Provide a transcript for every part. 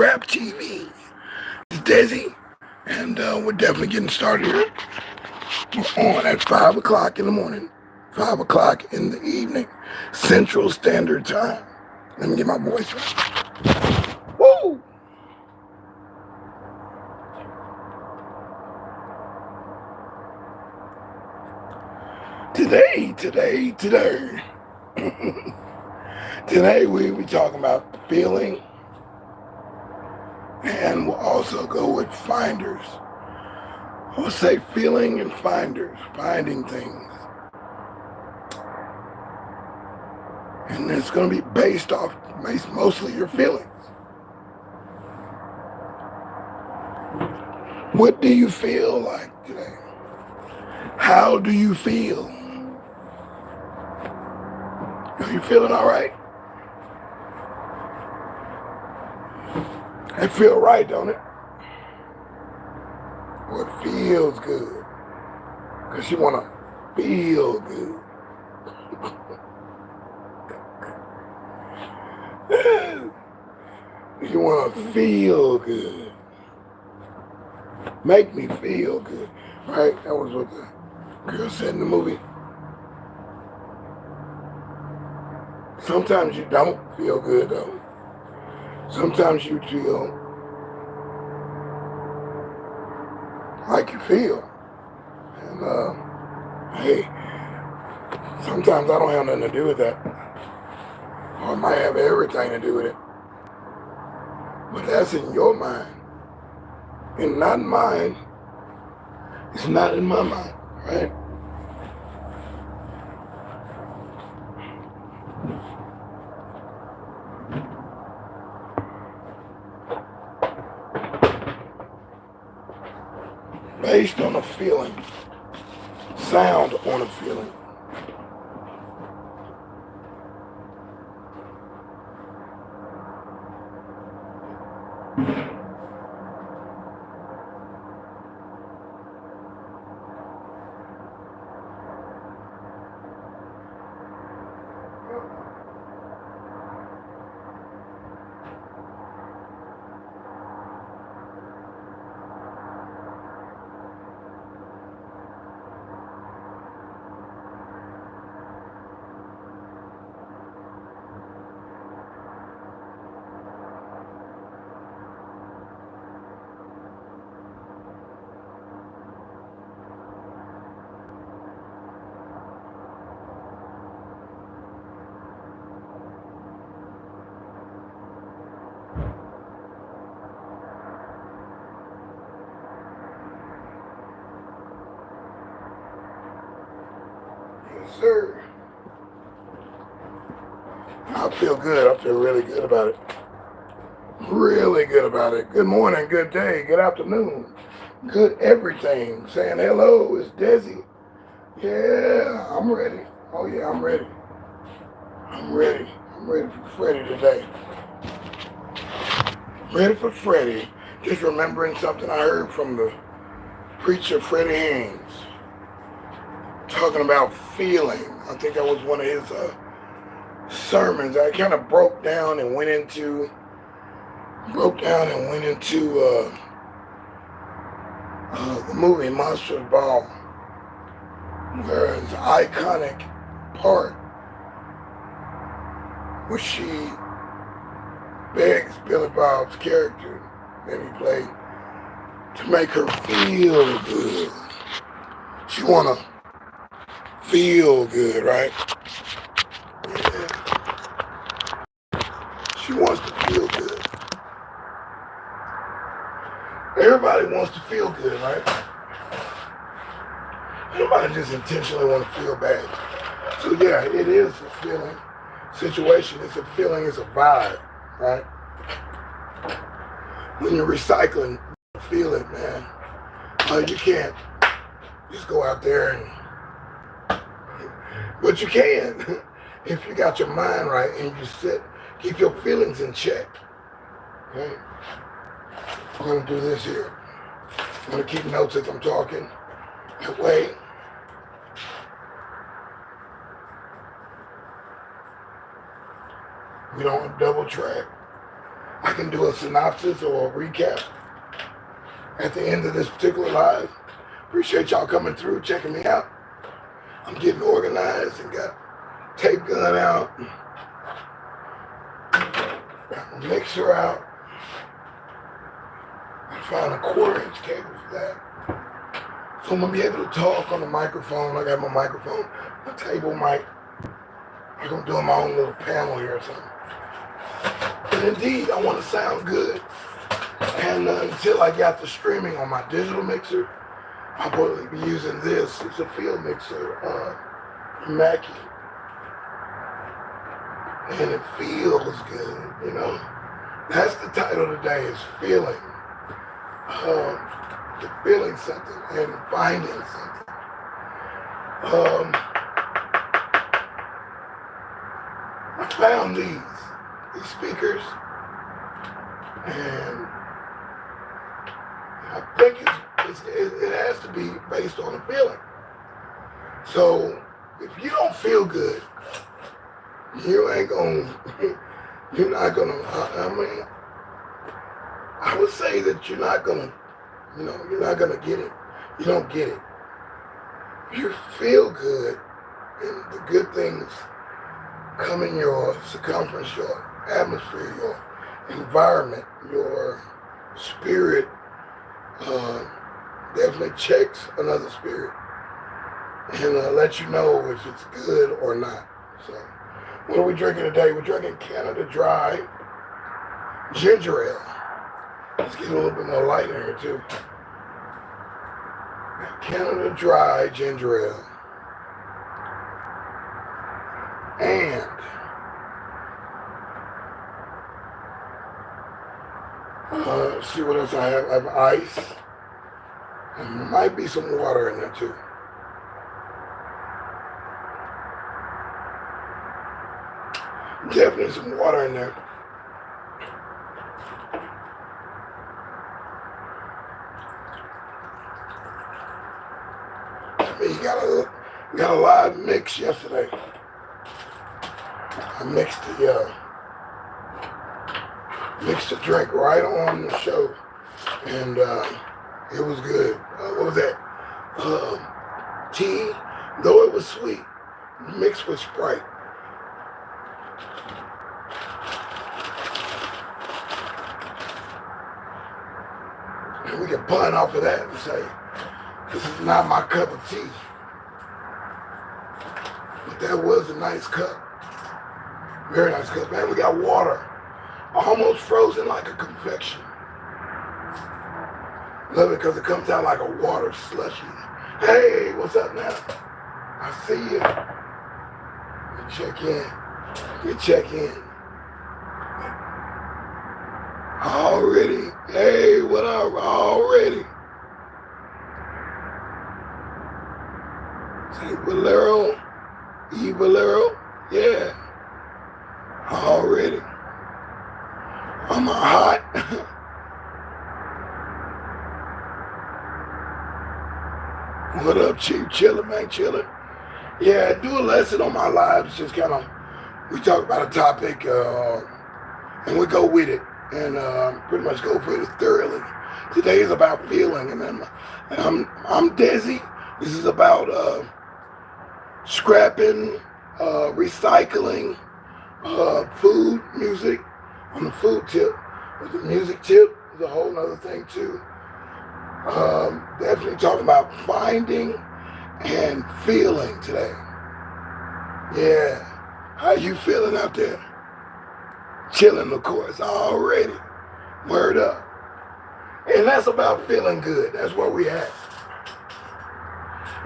ScrAp TV. It's deSz'e, and we're definitely getting started here. We're on at 5 o'clock in the morning, 5 o'clock in the evening, Central Standard Time. Let me get my voice right. Woo! Today, today we'll be talking about feeling, and we'll also go with finders. I'll say feeling and finders, finding things. And it's going to be based mostly your feelings. What do you feel like today? How do you feel? Are you feeling all right? It feel right, don't it? Well, it feels good. Because you want to feel good. You want to feel good. Make me feel good. Right? That was what the girl said in the movie. Sometimes you don't feel good, though. Sometimes you feel like you feel. And, hey, sometimes I don't have nothing to do with that. Or it might have everything to do with it. But that's in your mind. And not in mine. It's not in my mind, right? Based on a feeling. Sound on a feeling. Yes, sir. I feel good. I feel really good about it. Really good about it. Good morning, good day, good afternoon, good everything. Saying hello, it's deSz'e. Yeah, I'm ready. Oh yeah, I'm ready. I'm ready. I'm ready for Freddie today. Ready for Freddie. Just remembering something I heard from the preacher Freddie Haynes. Talking about feeling. I think that was one of his sermons. I kind of broke down and went into the movie Monsters Ball, where his iconic part where she begs Billy Bob's character that he played to make her feel good. She wanna feel good, right? Yeah. She wants to feel good. Everybody wants to feel good, right? Nobody just intentionally want to feel bad. So yeah, it is a feeling situation. It's a feeling, it's a vibe, right? When you're recycling, you feel it, man. You can't just go out there but you can if you got your mind right and you keep your feelings in check. Okay? I'm gonna do this here. I'm gonna keep notes as I'm talking. That way, we don't double track. I can do a synopsis or a recap at the end of this particular live. Appreciate y'all coming through, checking me out. I'm getting organized and got tape gun out. Got my mixer out. I found a 1/4-inch cable for that. So I'm going to be able to talk on the microphone. I got my microphone, my table mic. I'm going to do my own little panel here or something. And indeed, I want to sound good. And until I got the streaming on my digital mixer, I'll probably be using this. It's a field mixer from Mackie. And it feels good, you know. That's the title today, is feeling. Feeling something and finding something. I found these speakers, and I think it has to be based on a feeling. So if you don't feel good, you're not gonna, I mean, I would say that you're not gonna get it. You don't get it. You feel good, and the good things come in your circumference, your atmosphere, your environment, your spirit. Definitely checks another spirit and lets you know if it's good or not. So, what are we drinking today? We're drinking Canada Dry ginger ale. Let's get a little bit more light in here too. Canada Dry ginger ale. And let's see what else I have. I have ice. And there might be some water in there too. Definitely some water in there. You got a live mix yesterday. I mixed the drink right on the show, and it was good. What was that? Tea, though it was sweet, mixed with Sprite. And we can pun off of that and say, this is not my cup of tea. But that was a nice cup. Very nice cup. Man, we got water. Almost frozen like a confection. Love it because it comes out like a water slushy. Hey, what's up now? I see you. You check in. Already. Hey, what up? Already. Say Valero. Valero. Yeah. Already. I'm hot. What up, Chief? Chillin', man, chillin'. Yeah, do a lesson on my lives. Just kind of, we talk about a topic, and we go with it, and pretty much go for it thoroughly. Today is about feeling, and I'm deSz'e. This is about scrapping, recycling, food, music. On the food tip, but the music tip is a whole other thing too. Definitely talking about finding and feeling today. Yeah. How you feeling out there? Chilling, of course, already. Word up. And that's about feeling good. That's where we at.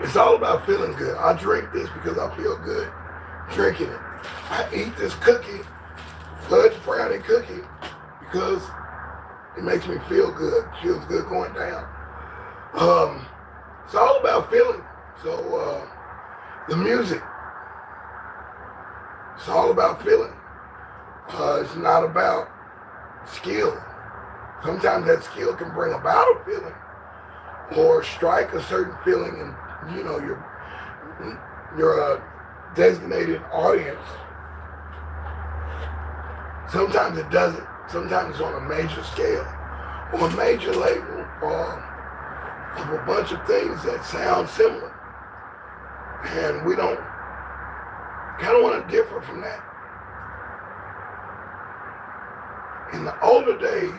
It's all about feeling good. I drink this because I feel good drinking it. I eat this cookie, fudge brownie cookie, because it makes me feel good. It feels good going down. It's all about feeling. So the music, it's all about feeling. It's not about skill. Sometimes that skill can bring about a feeling or strike a certain feeling in, you know, your designated audience. Sometimes it doesn't. sometimes it's on a major scale or a major label of a bunch of things that sound similar. And we don't kind of want to differ from that. In the older days,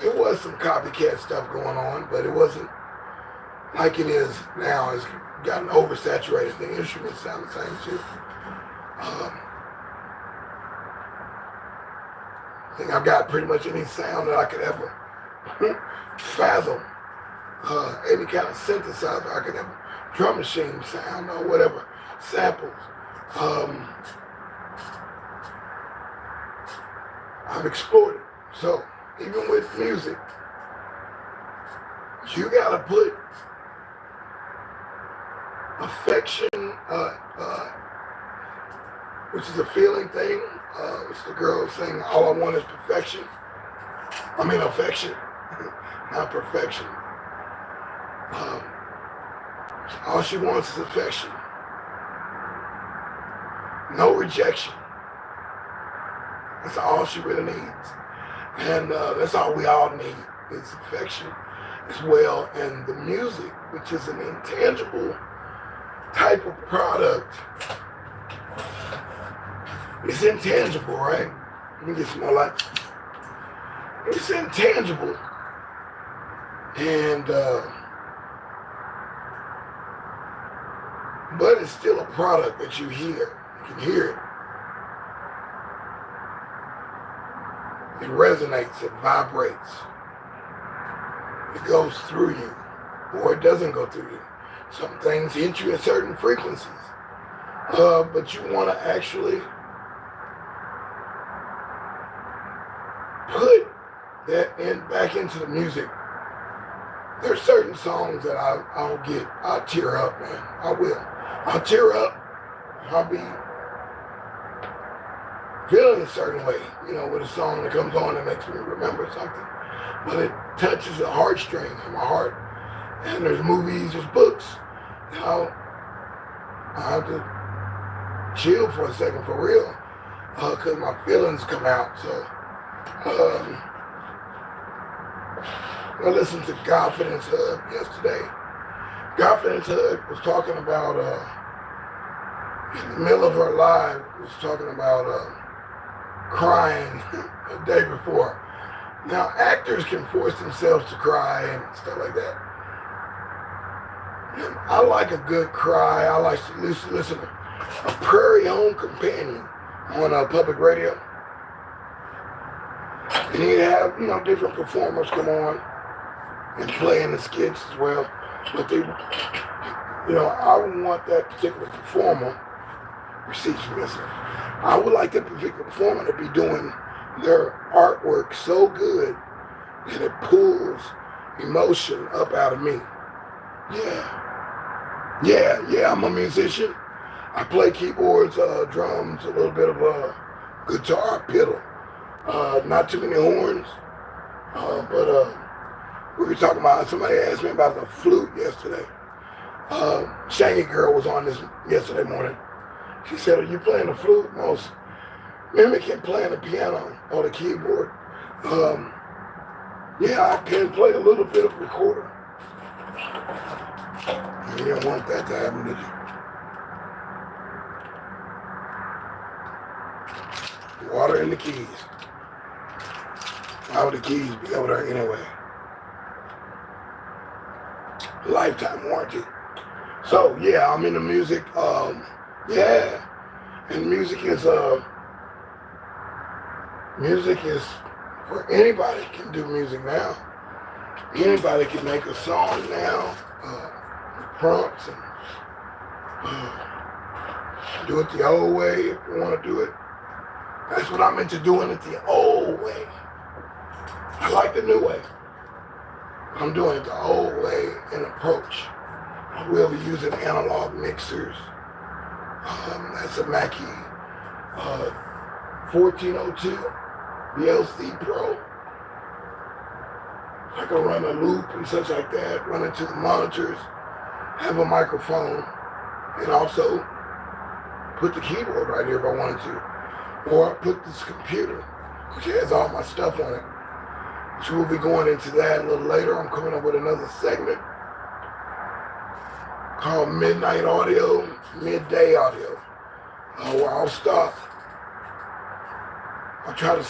there was some copycat stuff going on, but it wasn't like it is now. It's gotten oversaturated. The instruments sound the same too. I think I've got pretty much any sound that I could ever fathom. Any kind of synthesizer I could ever, drum machine sound or whatever, samples. I've explored it. So even with music, you gotta put affection, which is a feeling thing. It's the girl saying, all I want is perfection. I mean affection, not perfection. All she wants is affection. No rejection. That's all she really needs. And that's all we all need is affection as well. And the music, which is an intangible type of product, it's intangible, right? Let me get some more light. It's intangible. And but it's still a product that you hear. You can hear it. It resonates, it vibrates. It goes through you, or it doesn't go through you. Some things hit you at certain frequencies. But you want to actually put that back into the music. There's certain songs that I'll tear up, man. I will. I'll tear up. I'll be feeling a certain way, with a song that comes on that makes me remember something. But it touches the heartstrings of my heart. And there's movies, there's books. I have to chill for a second, for real, because my feelings come out. So, I listened to Godfidence Hub yesterday. Godfidence Hub was talking about, in the middle of her live, was talking about crying the day before. Now, actors can force themselves to cry and stuff like that. And I like a good cry. I like to listen to a Prairie Home Companion on public radio. And he'd have, different performers come on and play in the skits as well. But they, I would want that particular performer, I would like that particular performer to be doing their artwork so good that it pulls emotion up out of me. Yeah, I'm a musician. I play keyboards, drums, a little bit of guitar, pedal. Not too many horns, but we were talking about, somebody asked me about the flute yesterday. Shaggy Girl was on this yesterday morning. She said, are you playing the flute? And I was mimicking playing the piano or the keyboard. Yeah, I can play a little bit of recorder. You didn't want that to happen, did you? Water in the keys. How would the keys be over there anyway? Lifetime warranty. So yeah, I'm into music. And music is for anybody can do music now. Anybody can make a song now. Prompts and do it the old way if you want to do it. That's what I'm into, doing it the old way. I like the new way. I'm doing it the old way in approach. I will be using analog mixers. That's a Mackie 1402 VLC Pro. I can run a loop and such like that, run it to the monitors, have a microphone, and also put the keyboard right here if I wanted to. or I put this computer, which has all my stuff on it. So we'll be going into that a little later. I'm coming up with another segment called Midnight Audio, Midday Audio, where I'll stop. I'll try to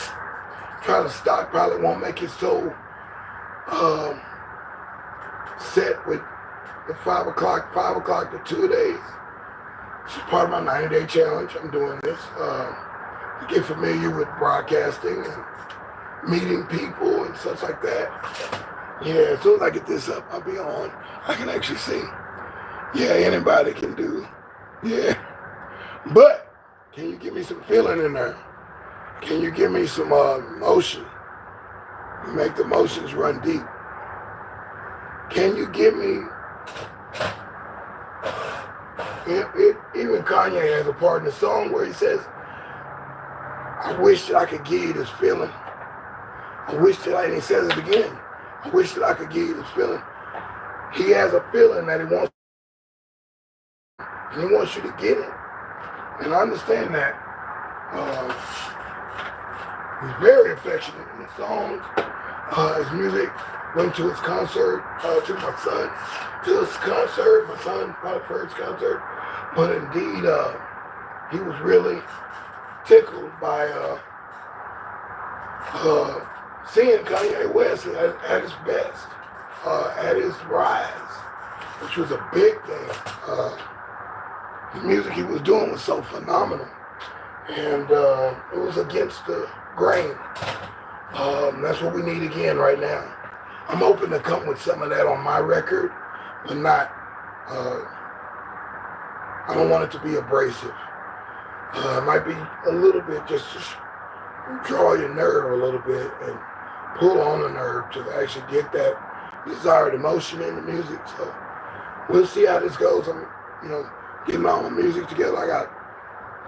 stockpile it. Won't make it so set with the 5 o'clock to 2 days. This is part of my 90-day challenge. I'm doing this to get familiar with broadcasting and meeting people and such like that. Yeah, as soon as I get this up, I'll be on. I can actually see. Yeah, anybody can do. Yeah. But can you give me some feeling in there? Can you give me some motion? Make the motions run deep. Can you give me... Even Kanye has a part in the song where he says, I wish that I could give you this feeling. I wish that and he says it again. I wish that I could give you this feeling. He has a feeling that he wants, and he wants you to get it. And I understand that. He's very affectionate in the songs. His music went to his concert, to my son's first concert. But indeed, he was really tickled by seeing Kanye West at his best, at his rise, which was a big thing. The music he was doing was so phenomenal, and it was against the grain. That's what we need again right now. I'm hoping to come with some of that on my record, but not, I don't want it to be abrasive. It might be a little bit just to draw your nerve a little bit and pull on the nerve to actually get that desired emotion in the music. So we'll see how this goes. I'm, getting all my music together. I got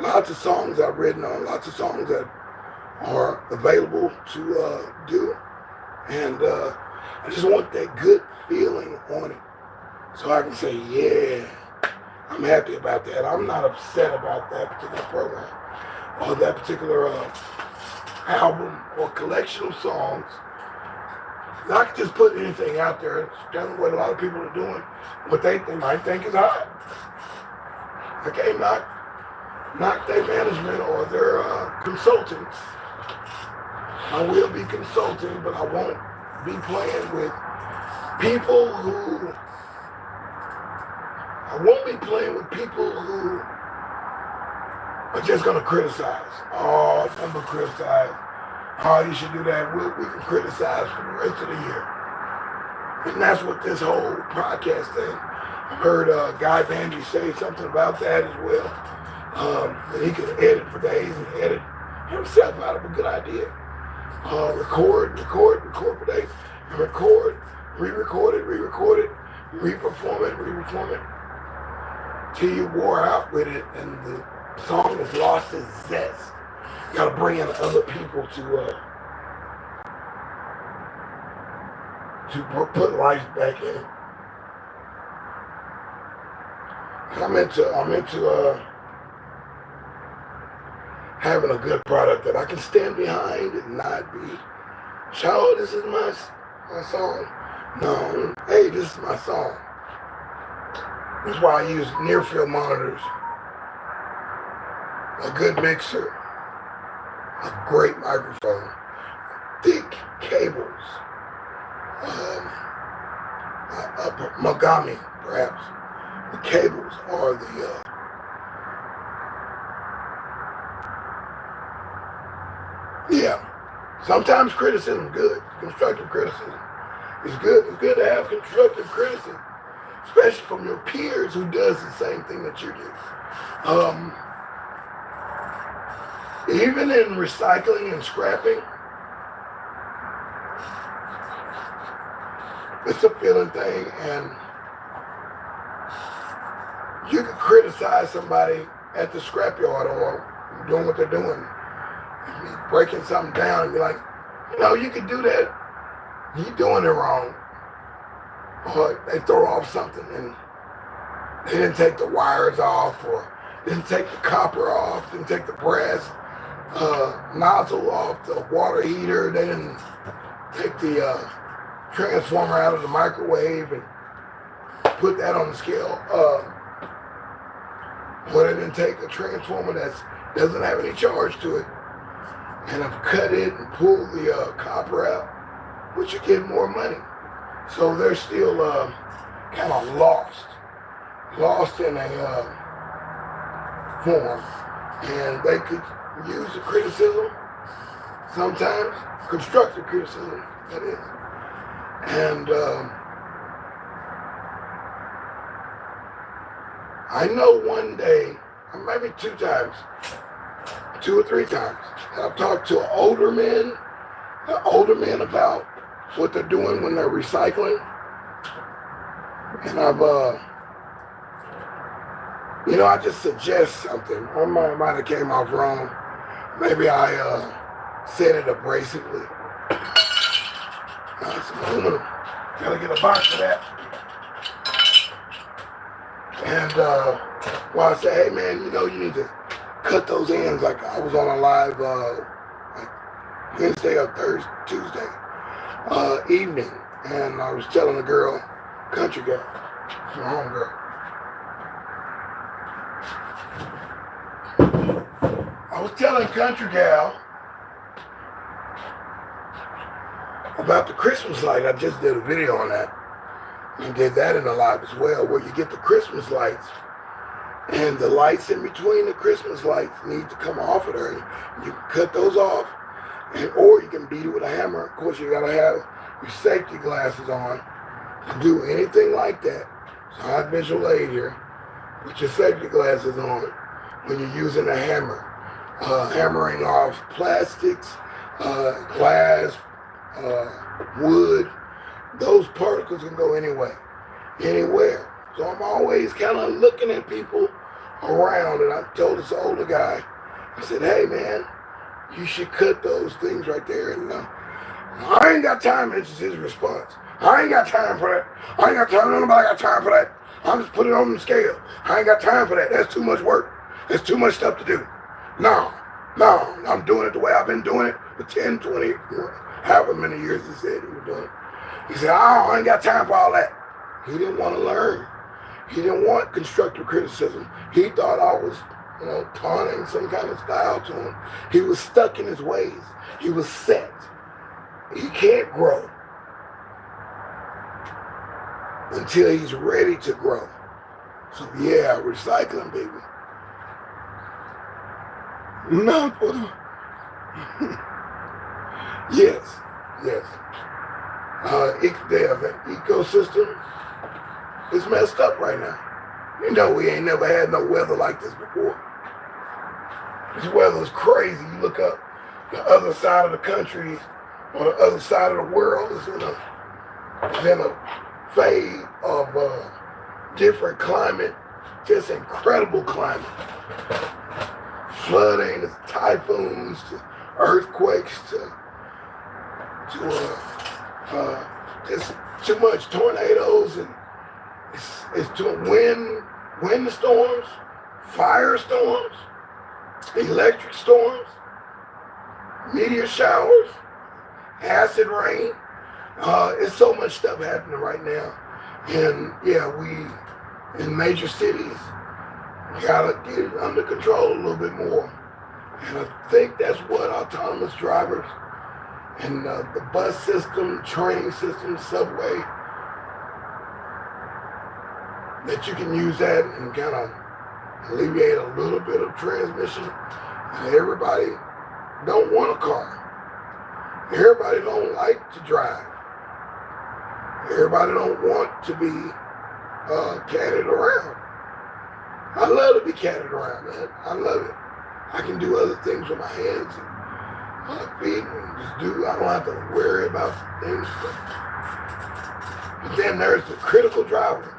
lots of songs I've written on, lots of songs that are available to do. And I just want that good feeling on it. So I can say, yeah, I'm happy about that. I'm not upset about that particular program or that particular album or collection of songs. I can just put anything out there. It's kind of what a lot of people are doing, what they might think is hot. I can't knock their management or their consultants. I will be consulting, but I won't be playing with people who... I won't be playing with people who are just going to criticize. Oh, it's going to criticize. Oh, you should do that. We can criticize for the rest of the year. And that's what this whole podcast thing. I've heard Guy Bandy say something about that as well. That he could edit for days and edit himself out of a good idea. Record for days. And record, re-record it, re-perform it. Till you wore out with it and the song has lost its zest. You gotta bring in other people to put life back in it. I'm into having a good product that I can stand behind and not be, "Oh, this is my song." No, hey, this is my song. That's why I use near-field monitors, a good mixer, a great microphone, thick cables, Mogami, perhaps. The cables are the sometimes criticism is good. Constructive criticism is good. It's good to have constructive criticism, especially from your peers who does the same thing that you do. Even in recycling and scrapping, it's a feeling thing, and you can criticize somebody at the scrapyard or doing what they're doing, breaking something down, and be like, you can do that. You're doing it wrong. Or they throw off something and they didn't take the wires off, or didn't take the copper off, didn't take the brass nozzle off the water heater. They didn't take the transformer out of the microwave and put that on the scale. Or they didn't take a transformer that doesn't have any charge to it and have cut it and pulled the copper out, which you get more money. So they're still kind of lost in a form, and they could use the criticism sometimes, constructive criticism, that is. And I know one day, or maybe 2 or 3 times, I've talked to older men about what they're doing when they're recycling. And I've, I just suggest something. I might have came off wrong. Maybe I said it abrasively. Some aluminum. Gotta get a box of that. And I say, hey man, you need to cut those ends. Like I was on a live like Wednesday or Tuesday evening, and I was telling a girl, country girl, my home girl, I was telling country gal about the Christmas light. I just did a video on that. I did that in the live as well, where you get the Christmas lights, and the lights in between the Christmas lights need to come off of there. You can cut those off, or you can beat it with a hammer. Of course, you gotta have your safety glasses on to do anything like that. So I have visual aid here. Put your safety glasses on when you're using a hammer. Hammering off plastics, glass, wood. Those particles can go anywhere. So I'm always kind of looking at people around, and I told this older guy, I said, hey man, you should cut those things right there. And I ain't got time. This is his response. I ain't got time for that. I ain't got time. Nobody got time for that. I'm just putting it on the scale. I ain't got time for that. That's too much work. There's too much stuff to do. No, I'm doing it the way I've been doing it for 10, 20, however many years he said he was doing it. He said, I ain't got time for all that. He didn't want to learn. He didn't want constructive criticism. He thought I was, taunting some kind of style to him. He was stuck in his ways. He was set. He can't grow until he's ready to grow. So yeah, recycling, baby. Not for the... Yes. The ecosystem is messed up right now. We ain't never had no weather like this before. This weather is crazy. You look up the other side of the country or the other side of the world is in a phase of different climate, just incredible climate. Flooding, to typhoons, to earthquakes, to just too much tornadoes, and it's too wind storms, firestorms, electric storms, meteor showers, acid rain. It's so much stuff happening right now. And yeah, we in major cities gotta get it under control a little bit more. And I think that's what autonomous drivers and the bus system, train system, subway, that you can use that and kind of alleviate a little bit of transmission. And everybody don't want a car. Everybody don't like to drive. Everybody don't want to be carried around. I love to be carried around, man. I love it. I can do other things with my hands and my feet and just do. I don't have to worry about things. But then there's the critical driver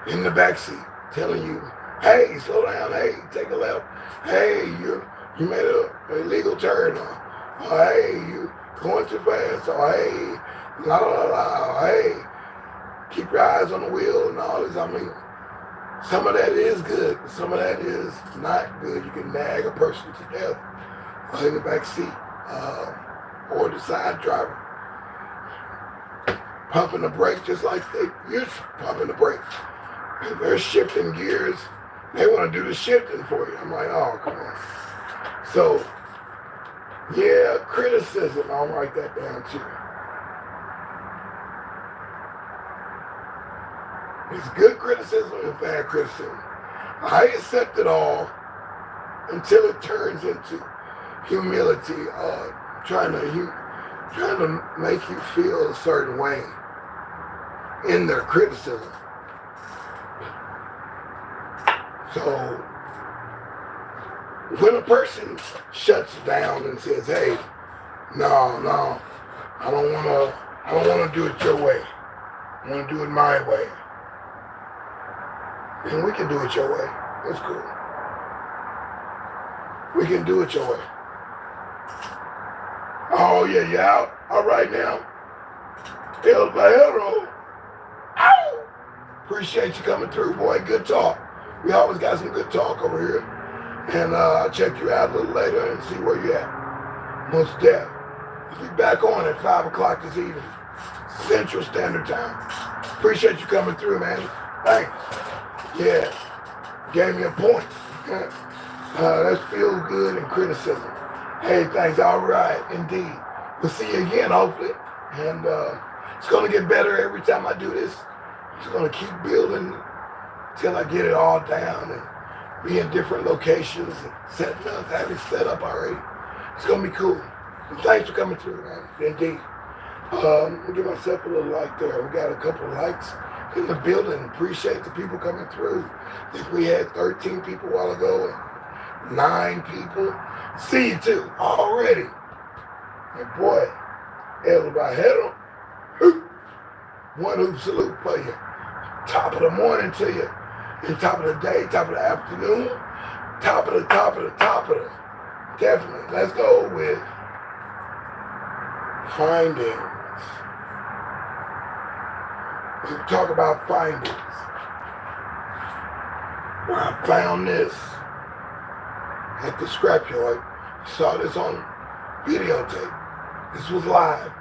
in the backseat telling you, hey, slow down, hey, take a left, hey, you made an illegal turn, or hey, you going too fast, or hey, la la la, hey, keep your eyes on the wheel and all this. I mean, some of that is good, but some of that is not good. You can nag a person to death in the back seat, or the side driver, pumping the brake just like they used to pumping the brake. And they're shifting gears. They want to do the shifting for you. I'm like, oh, come on. So, yeah, criticism. I'll write that down too. It's good criticism and bad criticism. I accept it all until it turns into humility, trying to make you feel a certain way in their criticism. So when a person shuts down and says, "Hey, no, I don't want to do it your way. I want to do it my way," and we can do it your way. That's cool. We can do it your way. Oh yeah, you out? All right now. Hello. Ow! Appreciate you coming through, boy. Good talk. We always got some good talk over here. And I'll check you out a little later and see where you're at. Most deaf. We'll be back on at 5 o'clock this evening, Central Standard Time. Appreciate you coming through, man. Thanks. Yeah. Gave me a point. That's feel good and criticism. Hey, thanks. All right. Indeed. We'll see you again, hopefully. And it's going to get better every time I do this. It's going to keep building till I get it all down and be in different locations and setting up, having set up already. It's going to be cool. And thanks for coming through, man. Indeed. I'll give myself a little like there. We got a couple of likes in the building. Appreciate the people coming through. I think we had 13 people a while ago and 9 people. See you too already. And boy, everybody had them. One hoop salute for you. Top of the morning to you. And top of the day, top of the afternoon, top of the. Definitely. Let's go with findings. We'll talk about findings. Well, I found this at the scrap yard. Saw this on videotape. This was live.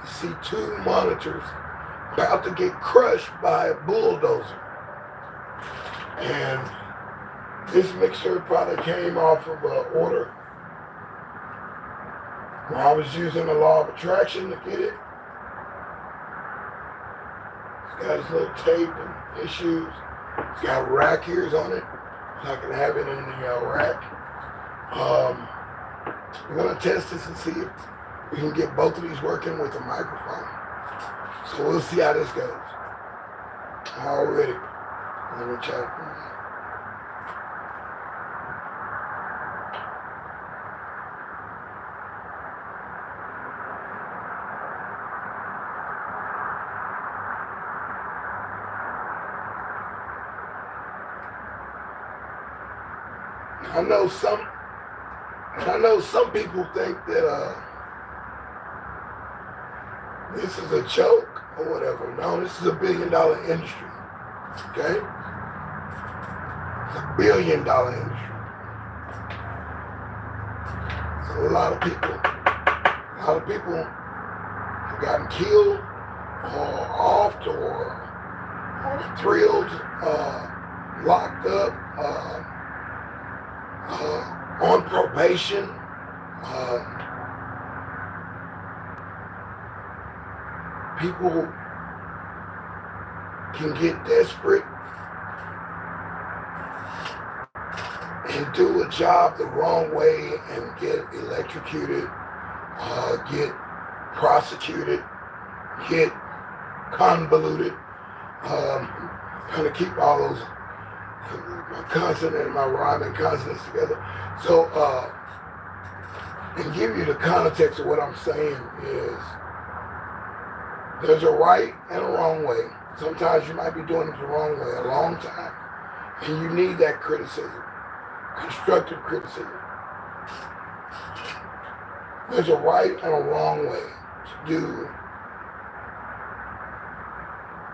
You see 2 monitors about to get crushed by a bulldozer. And this mixer probably came off of an order where I was using the law of attraction to get it. It's got its little tape and issues. It's got rack ears on it, so I can have it in the rack. We're going to test this and see if we can get both of these working with a microphone. So we'll see how this goes. Already. Let me check. I know some people think that this is a joke or whatever. No, this is a $1 billion industry. Okay? It's a $1 billion industry. So a lot of people have gotten killed or offed or thrilled, locked up, on probation. People can get desperate and do a job the wrong way and get electrocuted, get prosecuted, get convoluted, kind of keep all those, my consonant and my rhyming consonants together. So, and give you the context of what I'm saying is, there's a right and a wrong way. Sometimes you might be doing it the wrong way a long time. And you need that criticism, constructive criticism. There's a right and a wrong way to do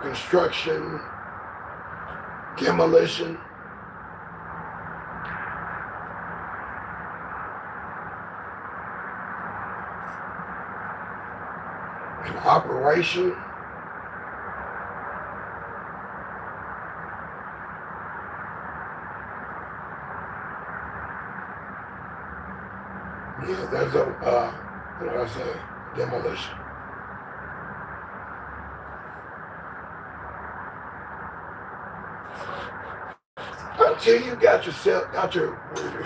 construction, demolition. in operation. Yeah, there's a, what did I say? Demolition. Until you got your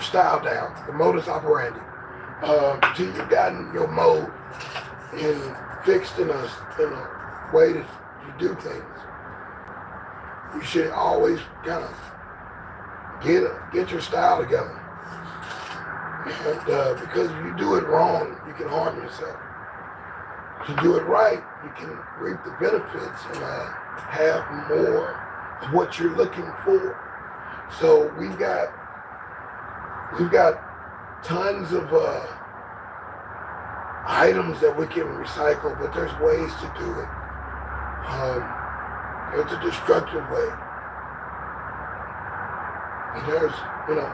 style down, the modus operandi, until you've gotten your mode and fixed in a way that you do things, you should always kind of get your style together. And because if you do it wrong, you can harm yourself. If you do it right, you can reap the benefits and have more of what you're looking for. So we've got tons of items that we can recycle, but there's ways to do it. There's a destructive way. And there's,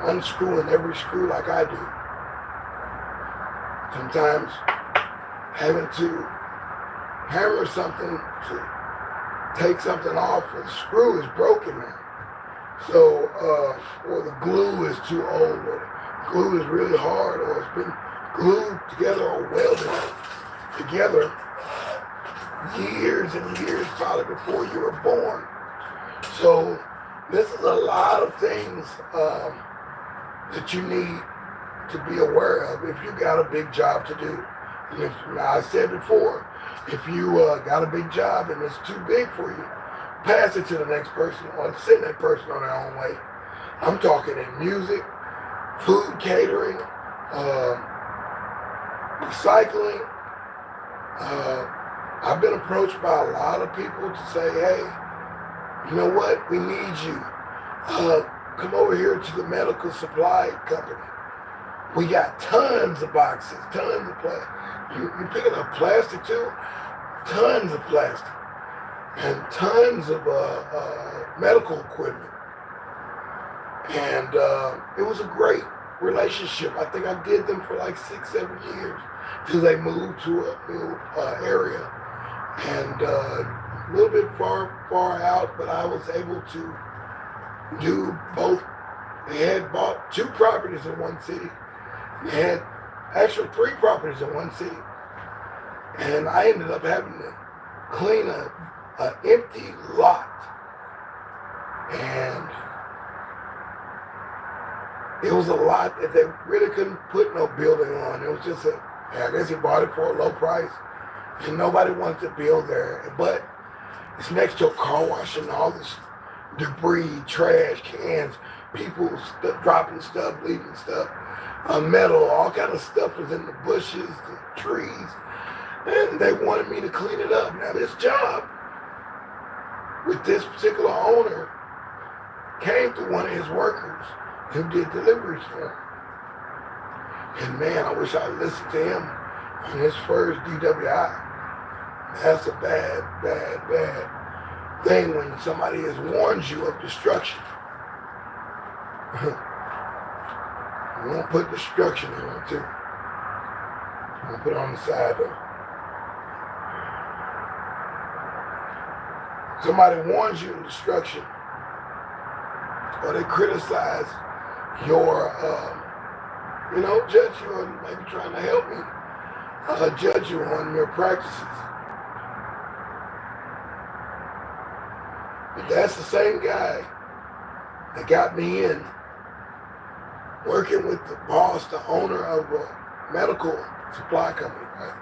unscrewing every screw like I do. Sometimes having to hammer something to take something off, the screw is broken now. So, or the glue is too old, or the glue is really hard, or it's been glued together or welded together years and years probably before you were born. So this is a lot of things that you need to be aware of if you got a big job to do. And if, I said before, if you got a big job and it's too big for you, pass it to the next person or send that person on their own way. I'm talking in music, food catering, recycling. I've been approached by a lot of people to say, hey, you know what? We need you. Come over here to the medical supply company. We got tons of boxes, tons of plastic. You picking up plastic too? Tons of plastic. And tons of medical equipment. And it was a great relationship. I think I did them for like 6-7 years till they moved to a new area. And a little bit far out, but I was able to do both. They had bought 2 properties in one city. They had actually 3 properties in one city. And I ended up having to clean an empty lot. And it was a lot that they really couldn't put no building on. It was just I guess he bought it for a low price. And nobody wanted to build there. But it's next to a car wash and all this debris, trash, cans, people dropping stuff, leaving stuff, metal, all kind of stuff was in the bushes, the trees. And they wanted me to clean it up. Now this job with this particular owner came through one of his workers who did deliveries for him. And man, I wish I listened to him on his first DWI. That's a bad thing when somebody has warned you of destruction. You won't put destruction in it too. You won't put it on the side though. Somebody warns you of destruction, or they criticize your, judge you on maybe trying to help me, judge you on your practices. But that's the same guy that got me in working with the boss, the owner of a medical supply company, right?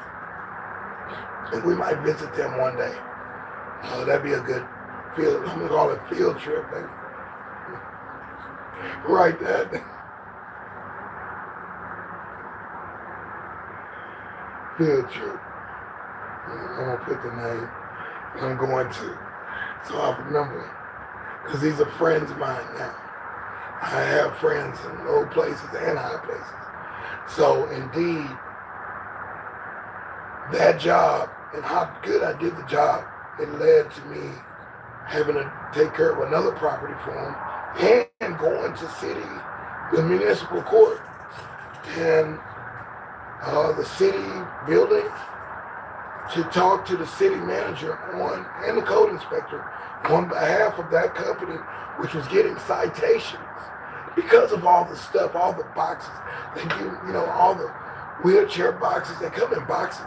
And we might visit them one day. That'd be a good field. I'm gonna call it field trip. Right, that. Field trip. I'm gonna put the name. I'm going to. So I remember, because these are friends of mine now. I have friends in low places and high places. So indeed, that job and how good I did the job, it led to me having to take care of another property for him and going to the municipal court. And the city building to talk to the city manager on and the code inspector on behalf of that company, which was getting citations because of all the stuff, all the boxes. They do, all the wheelchair boxes. They come in boxes.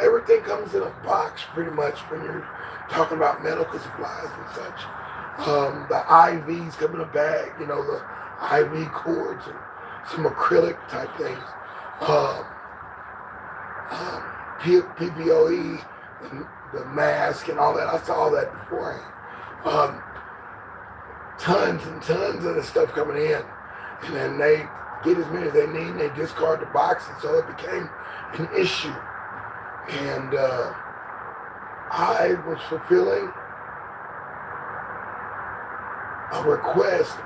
Everything comes in a box pretty much when you're talking about medical supplies and such. The IVs come in a bag, the IV cords and some acrylic type things. PPOE, the mask and all that. I saw all that beforehand. Tons and tons of the stuff coming in. And then they get as many as they need and they discard the boxes. So it became an issue. And I was fulfilling a request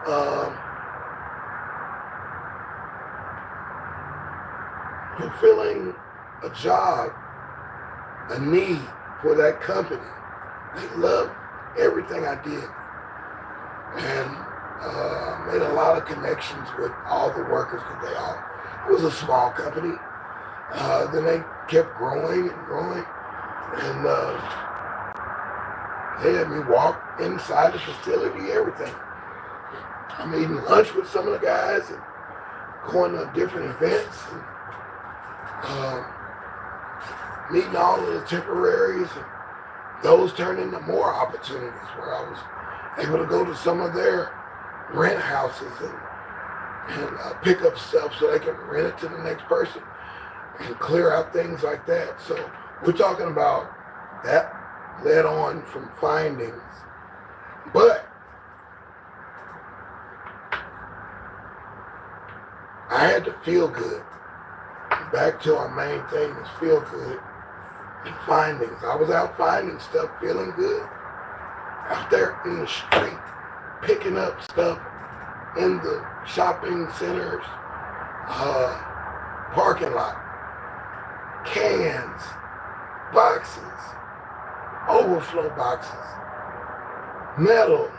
fulfilling a job, a need for that company. They loved everything I did. And made a lot of connections with all the workers because it was a small company. Then they kept growing and growing. And they had me walk inside the facility, everything. I'm eating lunch with some of the guys and going to different events and meeting all of the temporaries. And those turned into more opportunities where I was able to go to some of their rent houses and pick up stuff so they can rent it to the next person and clear out things like that. So we're talking about that led on from findings. But I had to feel good. Back to our main thing is feel good and findings. I was out finding stuff, feeling good. Out there in the street, picking up stuff in the shopping centers, parking lot, cans, boxes, overflow boxes, metal,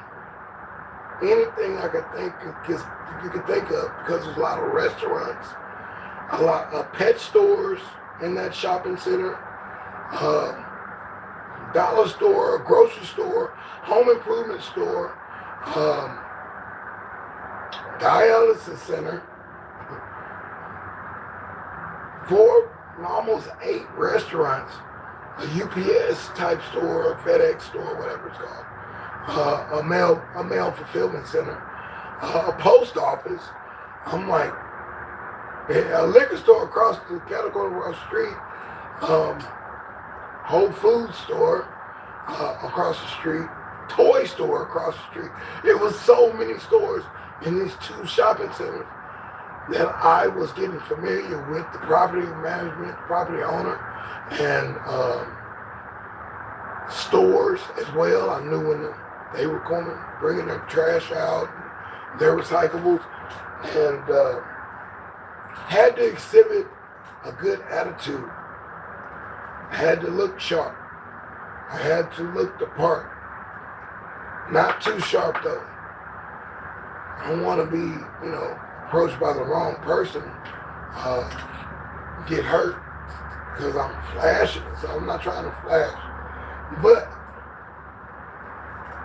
anything I could think of, you could think of, because there's a lot of restaurants, a lot of pet stores in that shopping center, dollar store, grocery store, home improvement store, dialysis center, almost 8 restaurants, a UPS type store, a FedEx store, whatever it's called, a mail fulfillment center, a post office. I'm like, a liquor store across the category street, Whole Foods store across the street, toy store across the street. It was so many stores in these 2 shopping centers that I was getting familiar with the property management, property owner, and stores as well. I knew when they were coming, bringing their trash out, their recyclables, and had to exhibit a good attitude. I had to look sharp. I had to look the part. Not too sharp though. I don't want to be, approached by the wrong person, get hurt because I'm flashing. So I'm not trying to flash. But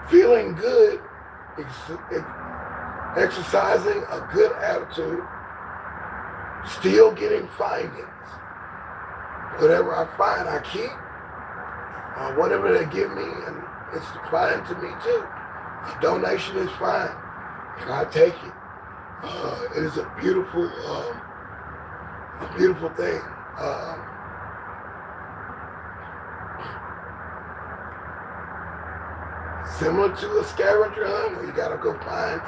feeling good, exercising a good attitude, still getting findings. Whatever I find, I keep. Whatever they give me, and it's fine to me too. A donation is fine, and I take it. It is a beautiful thing. Similar to a scavenger hunt, where you gotta go find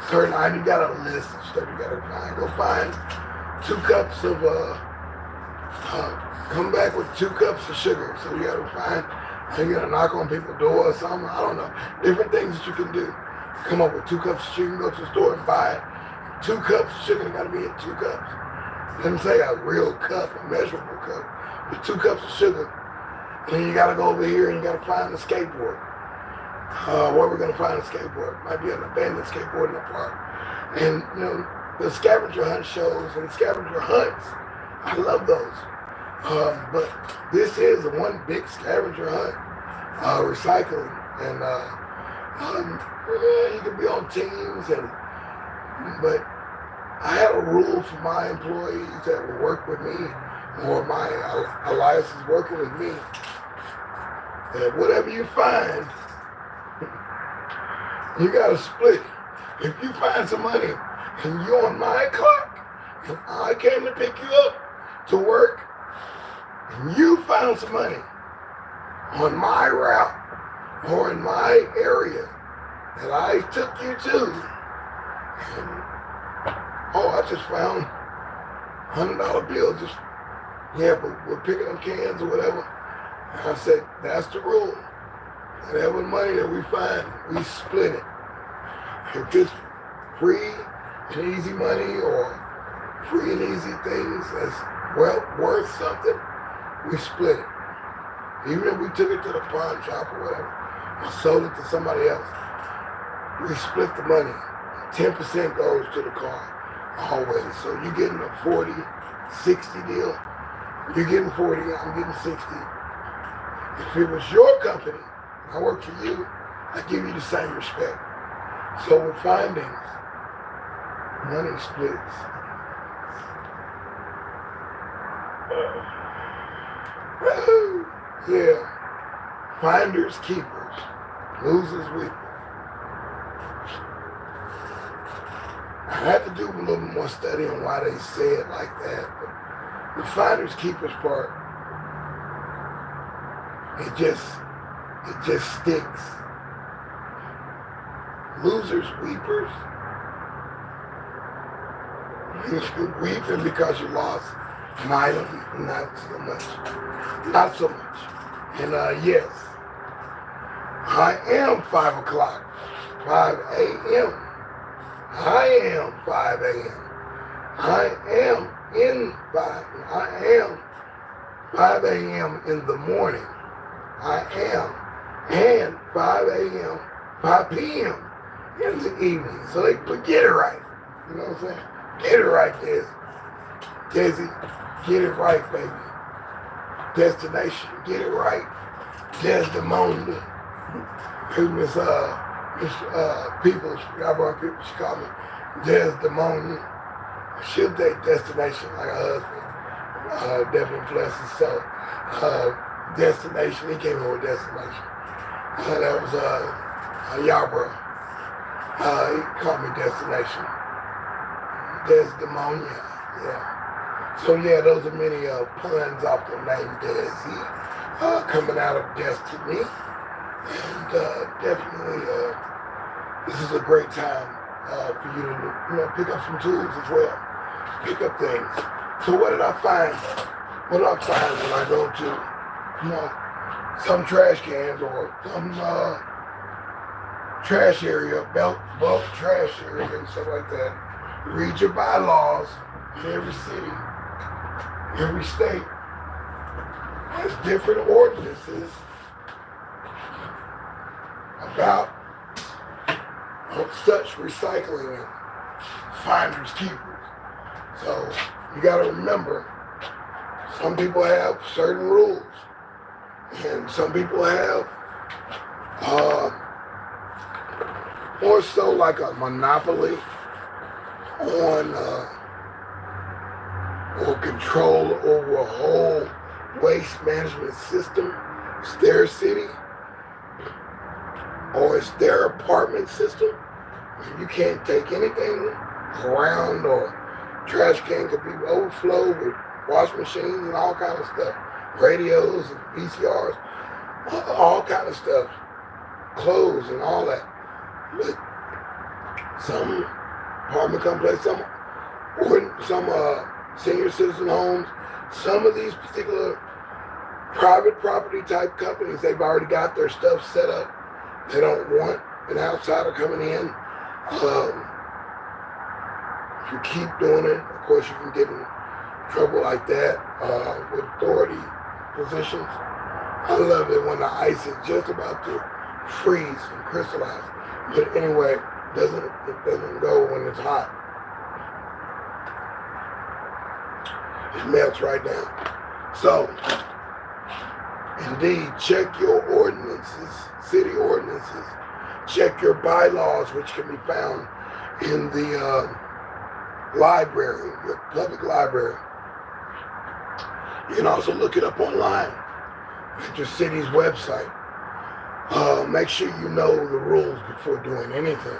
certain items. You got a list of stuff you gotta find. Go find 2 cups of come back with 2 cups of sugar. So you gotta find, you gotta knock on people's door or something. I don't know. Different things that you can do. Come up with 2 cups of sugar, go to the store and buy it. 2 cups of sugar, gotta be in 2 cups. Doesn't say a real cup, a measurable cup, but 2 cups of sugar. And then you gotta go over here and you gotta find the skateboard. Where we're gonna find a skateboard? Might be an abandoned skateboard in the park. And the scavenger hunt shows and scavenger hunts, I love those. But this is one big scavenger hunt, recycling, and yeah, you can be on teams, but I have a rule for my employees that will work with me, or my alliances working with me, that whatever you find, you got to split. If you find some money and you're on my clock, and I came to pick you up to work, and you found some money on my route or in my area that I took you to, and I just found $100 bill, but we're picking up cans or whatever. And I said, that's the rule. Whatever money that we find, we split it. If it's free and easy money or free and easy things that's worth something, we split it. Even if we took it to the pawn shop or whatever, or sold it to somebody else, we split the money. 10% goes to the car, always. So you're getting a 40, 60 deal. You're getting 40, I'm getting 60. If it was your company, I work for you, I give you the same respect. So with findings, money splits. Yeah. Finders, keepers. Losers, weepers. I had to do a little more study on why they say it like that, but the finders, keepers part, it just sticks. Losers, weepers. You're weeping because you lost an item, not so much. Not so much. And yes, I am 5 o'clock, 5 a.m. I am 5 a.m. I am 5 a.m. in the morning. I am, and 5 a.m., 5 p.m. in the evening. So they get it right. You know what I'm saying? Get it right, deSz'e. Get it right, baby. Destination, get it right. Desdemona. Miss Peoples, Governor Peoples, she called me Desdemona. She'll date destination like a husband. Definitely blessed. So, destination, he came in with destination. That was Yarborough. He called me destination. Desdemona, yeah. So yeah, those are many puns off the name deSz'e, coming out of destiny. And definitely, this is a great time for you to pick up some tools as well. Pick up things. So what did I find? What did I find when I go to some trash cans or some trash area, bulk trash area and stuff like that? Read your bylaws in every city. Every state has different ordinances about such recycling and finders keepers. So you got to remember, some people have certain rules, and some people have more so like a monopoly on or control over a whole waste management system. It's their city, or it's their apartment system. You can't take anything around, or trash can could be overflowed with wash machines and all kind of stuff, radios and VCRs, all kind of stuff, clothes and all that. But some apartment complex, some senior citizen homes, some of these particular private property type companies, they've already got their stuff set up. They don't want an outsider coming in. If you keep doing it, of course you can get in trouble like that with authority positions. I love it when the ice is just about to freeze and crystallize. But anyway, it doesn't go when it's hot. It melts right down. So, indeed, check your ordinances, city ordinances. Check your bylaws, which can be found in the library, your public library. You can also look it up online at your city's website. Make sure you know the rules before doing anything.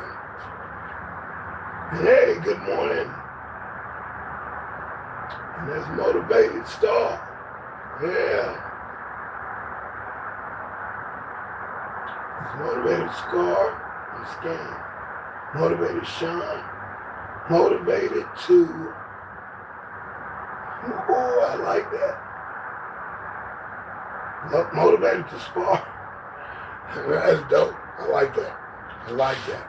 Hey, good morning. And that's Motivated Star. Yeah. It's Motivated Scar and Scan. Motivated Shine. Motivated to. Ooh, I like that. Motivated to spar. That's dope. I like that. I like that.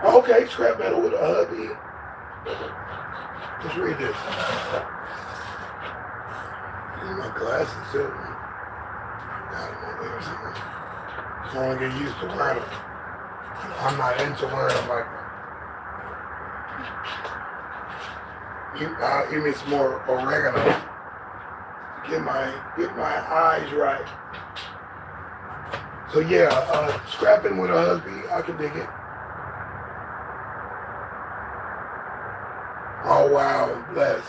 Okay, scrap metal with a hubby. Let's read this. My glasses too. Got them over here somewhere. I want to get used to wearing them. I'm not into wearing them like that. Give me some more oregano. Get my eyes right. So yeah, scrapping with a husband, I can dig it. Oh wow, bless.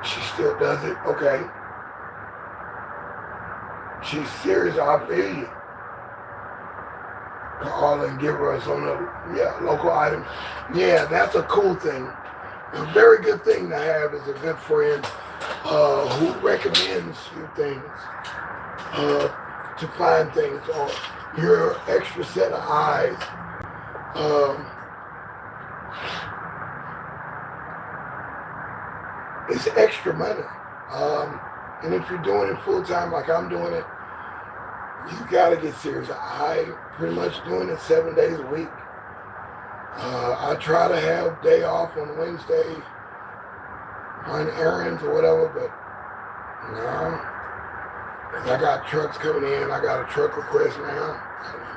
She still does it? Okay. She's serious, I feel you. Call and give her some of the local items. Yeah, that's a cool thing. A very good thing to have is a good friend who recommends you things to find things, or your extra set of eyes. It's extra money. And if you're doing it full time like I'm doing it, you gotta get serious. I pretty much doing it 7 days a week. I try to have day off on Wednesday, run errands or whatever, but no. Because I got trucks coming in. I got a truck request now.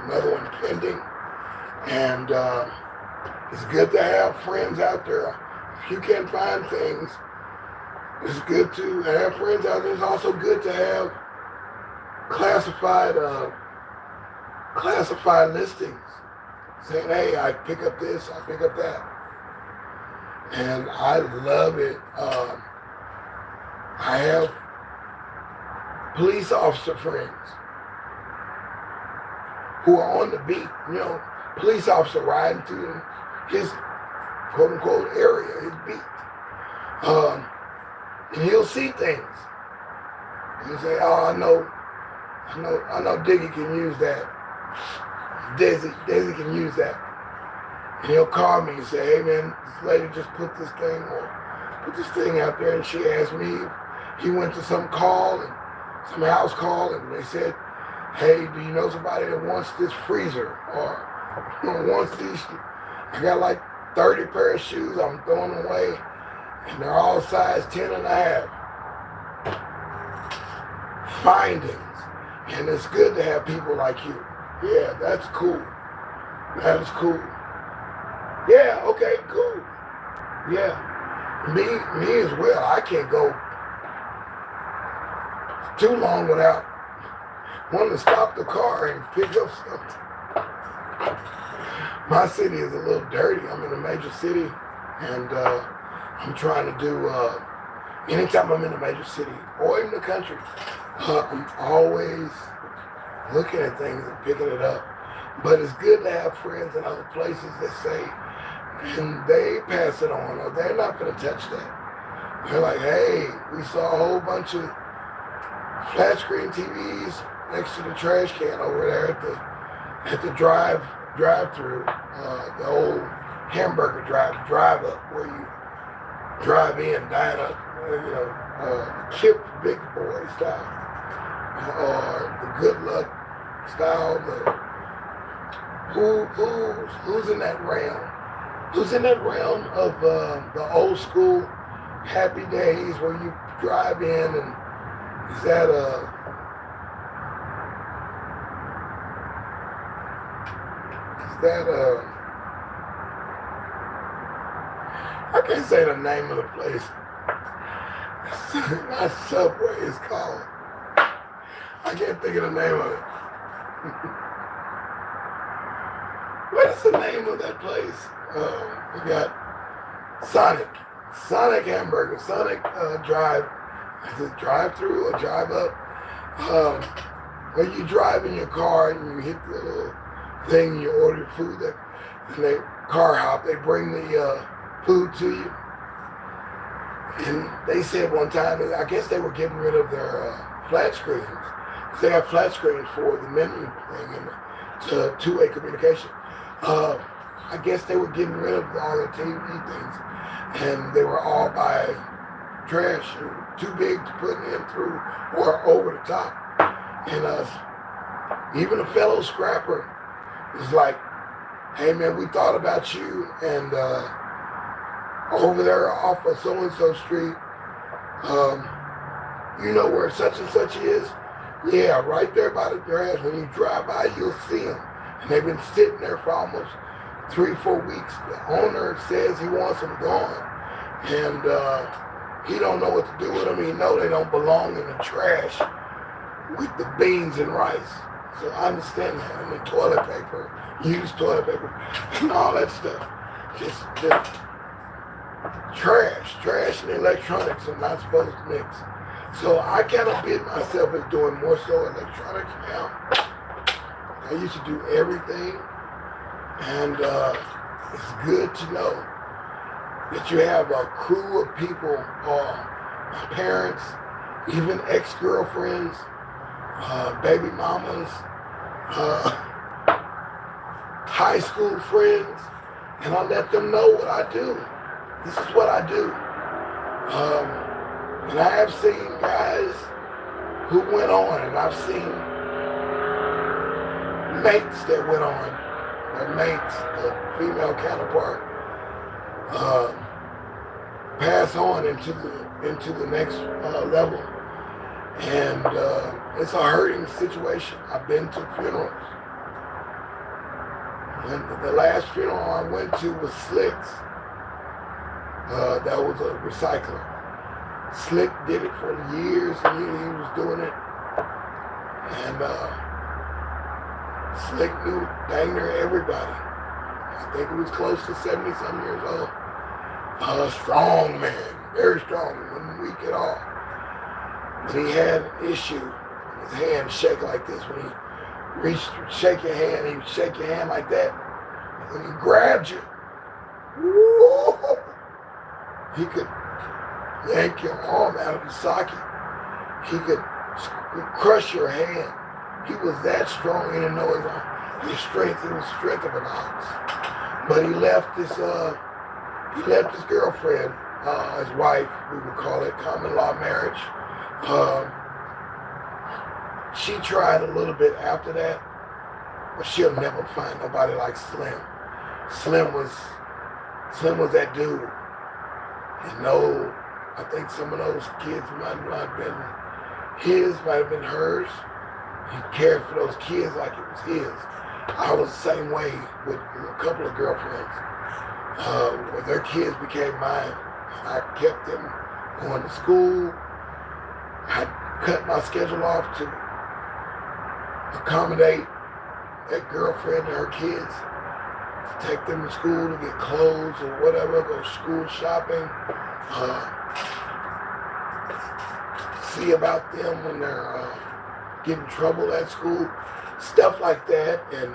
Another one pending. And it's good to have friends out there. If you can't find things, it's good to have friends out there. It's also good to have classified listings saying, hey, I pick up this, I pick up that. And I love it. I have police officer friends who are on the beat, police officer riding through his quote unquote area, his beat. And he'll see things. And he'll say, oh, I know Diggy can use that. deSz'e can use that. And he'll call me and say, hey man, this lady just put this thing out there, and she asked me if he went to some house call, and they said, hey, do you know somebody that wants this freezer, or wants these? I got like 30 pair of shoes I'm throwing away, and they're all size 10 and a half. Findings. And it's good to have people like you. Yeah, that's cool. That is cool. Yeah, okay, cool. Yeah. Me as well. I can't go too long without wanting to stop the car and pick up something. My city is a little dirty. I'm in a major city, and I'm trying to do, anytime I'm in a major city or in the country, I'm always looking at things and picking it up. But it's good to have friends in other places that say, and they pass it on, or they're not going to touch that. They're like, hey, we saw a whole bunch of flat screen TVs next to the trash can over there at the drive-through, the old hamburger drive up, where you drive in, dine up, Chip Big Boy style, or the Good Luck style. Who's in that realm? Who's in that realm of the old school Happy Days where you drive in, and is that I can't say the name of the place. Not Subway, it's called. I can't think of the name of it. What is the name of that place? We got Sonic Hamburger, Sonic Drive. Is it drive-through or drive-up? Where you drive in your car and you hit the little thing and you order food, and they car hop, they bring the food to you. And they said one time, I guess they were getting rid of their flat screens. They have flat screens for the menu thing and the two-way communication. I guess they were getting rid of all the TV things, and they were all by trash and too big to put in through or over the top. And even a fellow scrapper was like, hey man, we thought about you, and over there off of so-and-so street, you know where such and such is? Yeah, right there by the grass. When you drive by, you'll see them. And they've been sitting there for almost 3-4 weeks. The owner says he wants them gone. And he don't know what to do with them. He know they don't belong in the trash with the beans and rice. So I understand that. And the toilet paper, used toilet paper, and all that stuff. Just trash and electronics are not supposed to mix. So I kind of bid myself as doing more so electronics now. I used to do everything, and it's good to know that you have a crew of people, my parents, even ex-girlfriends, baby mamas, high school friends, and I let them know what I do. This is what I do. And I have seen guys who went on, and I've seen mates that went on, their mates, the female counterpart, pass on into the next level. And it's a hurting situation. I've been to funerals. And the last funeral I went to was Slick's. That was a recycler. Slick did it for years, and he was doing it. And Slick knew dang near everybody. I think he was close to 70-some years old. Strong man, very strong, wasn't weak at all. But he had an issue. His hand shake like this. When he reached to shake your hand, he would shake your hand like that. When he grabbed you, whoa, he could yank your arm out of the socket. He could crush your hand. He was that strong. He didn't know his strength. He was the strength of an ox. But he left his girlfriend, his wife, we would call it common law marriage. She tried a little bit after that, but she'll never find nobody like Slim. Slim was that dude. You know, I think some of those kids might not have been his, might have been hers. He cared for those kids like it was his. I was the same way with a couple of girlfriends. When their kids became mine, I kept them going to school. I cut my schedule off to accommodate that girlfriend and her kids, to take them to school, to get clothes or whatever, go school shopping, see about them when they're getting in trouble at school, stuff like that, and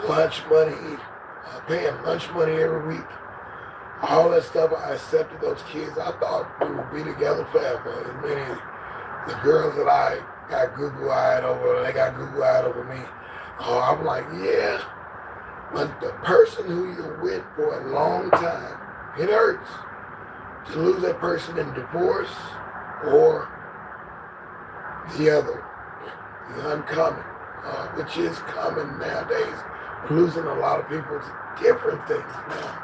lunch money, paying lunch money every week. All that stuff, I accepted those kids. I thought we would be together forever. And many of the girls that I got Google-eyed over, they got Google-eyed over me. I'm like, yeah, but the person who you're with for a long time, it hurts to lose that person in divorce or the other, the uncommon, which is common nowadays. We're losing a lot of people to different things now.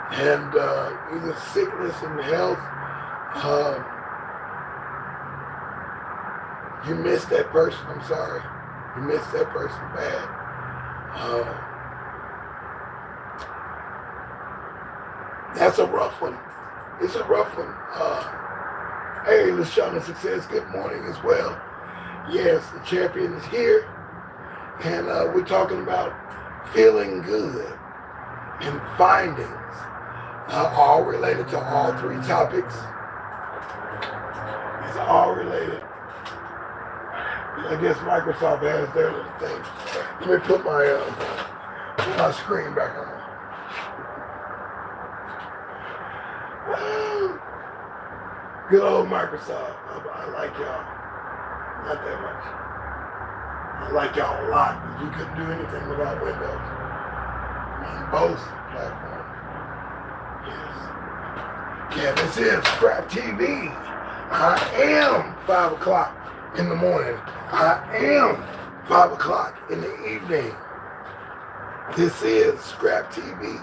And either sickness and health, you miss that person, I'm sorry. You miss that person bad. That's a rough one. It's a rough one. Hey, LaShawn Success, good morning as well. Yes, the champion is here. And we're talking about feeling good and findings, all related to all three topics. It's all related. I guess Microsoft has their little thing. Let me put my screen back on. Good old Microsoft. I like y'all. Not that much. I like y'all a lot because we couldn't do anything without Windows on both platforms. Yes. Yeah, this is ScrAp TV. I am 5 o'clock in the morning. I am 5 o'clock in the evening. This is ScrAp TV.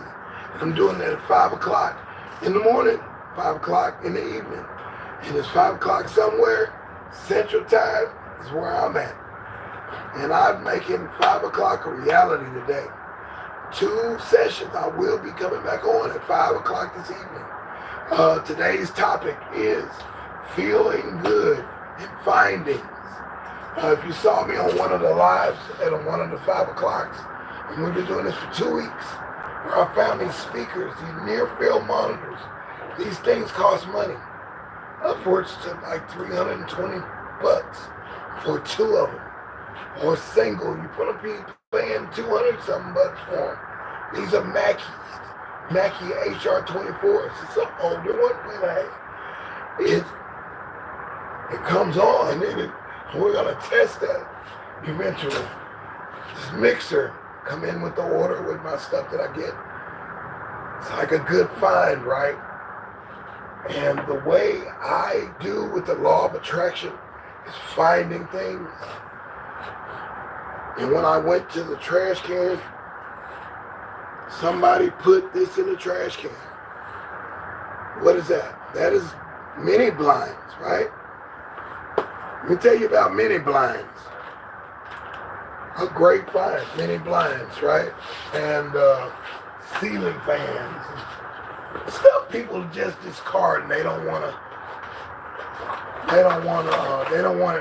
I'm doing that at 5 o'clock in the morning, 5 o'clock in the evening. And it's 5 o'clock somewhere, Central Time is where I'm at. And I'm making 5 o'clock a reality today. 2 sessions I will be coming back on at 5 o'clock this evening. Today's topic is feeling good and findings. If you saw me on one of the lives at one of the 5 o'clocks, and we've been doing this for 2 weeks, where I found these speakers, these near-field monitors. These things cost money, upwards to like $320 for 2 of them, or single. You put be paying 200 something bucks for them. These are Mackie HR24s. It's an older one, but hey, it comes on, and we're gonna test that eventually. This mixer come in with the order with my stuff that I get. It's like a good find, right? And the way I do with the law of attraction is finding things. And when I went to the trash can, somebody put this in the trash can. What is that? That is mini blinds, right? Let me tell you about mini blinds. A great find, mini blinds, right? And ceiling fans. Stuff people just discard and they don't want it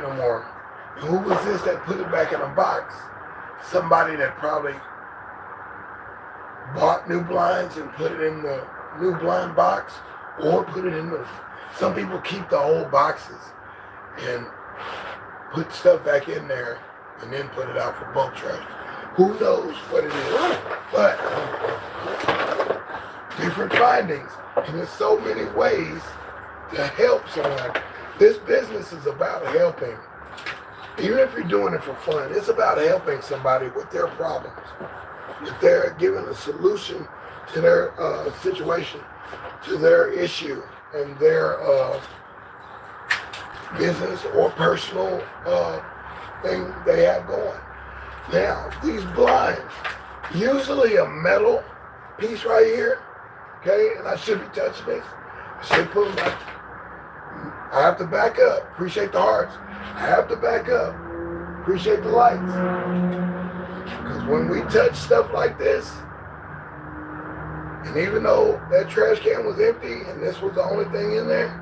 no more. And who was this that put it back in a box? Somebody that probably bought new blinds and put it in the new blind box, or put it in the, some people keep the old boxes and put stuff back in there and then put it out for bulk trash. Who knows what it is? But different findings, and there's so many ways to help someone. This business is about helping. Even if you're doing it for fun, it's about helping somebody with their problems. If they're giving a solution to their situation, to their issue, and their business or personal thing they have going. Now, these blinds, usually a metal piece right here, okay, and I should be touching this. I should put them back. I have to back up. Appreciate the hearts. I have to back up. Appreciate the lights. Because when we touch stuff like this, and even though that trash can was empty and this was the only thing in there,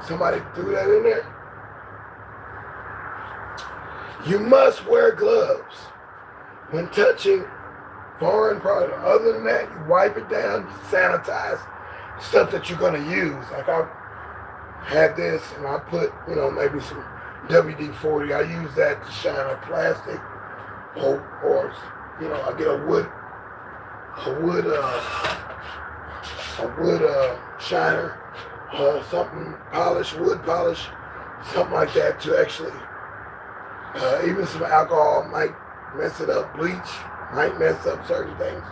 somebody threw that in there. You must wear gloves when touching foreign product. Other than that, you wipe it down, sanitize stuff that you're going to use. Like I had this and I put, maybe some WD-40. I use that to shine on plastic or I get a wood shiner, something polish, wood polish, something like that to actually, even some alcohol might mess it up, bleach might mess up certain things.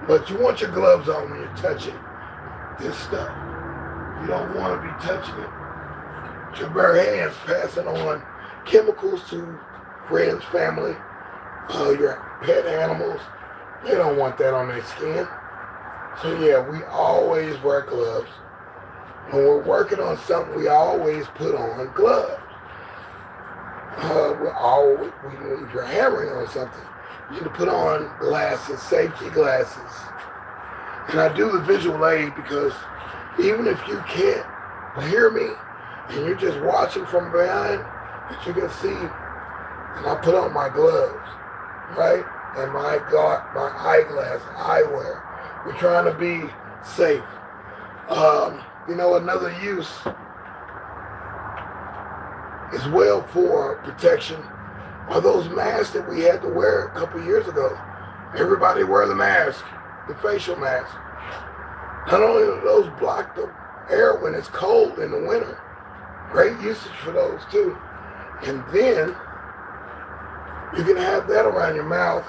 But you want your gloves on when you're touching this stuff. You don't want to be touching it with your bare hands, passing on chemicals to friends, family, your pet animals. They don't want that on their skin. So yeah, we always wear gloves. When we're working on something, we always put on gloves. If you're hammering on something, you need to put on glasses, safety glasses. And I do the visual aid because even if you can't hear me and you're just watching from behind, that you can see, and I put on my gloves, right? And my eyeglass, eyewear. We're trying to be safe. Another use as well for protection are those masks that we had to wear a couple years ago. Everybody wear the mask, the facial mask. Not only do those block the air when it's cold in the winter, great usage for those too. And then you can have that around your mouth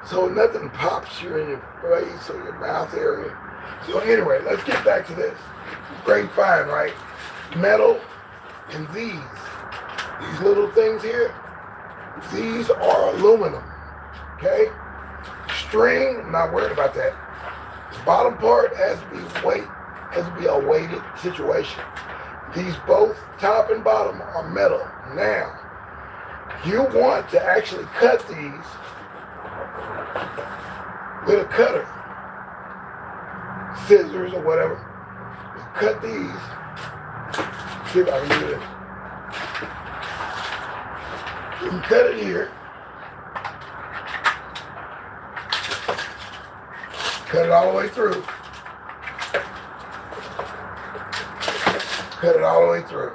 so nothing pops you in your face or your mouth area. So anyway, let's get back to this. Great find, right? Metal and these little things here, these are aluminum, okay? String, I'm not worried about that. The bottom part has to be a weighted situation. These both top and bottom are metal. Now, you want to actually cut these with a cutter, scissors or whatever. Cut these. See if I can do this. You can cut it here. Cut it all the way through. Cut it all the way through.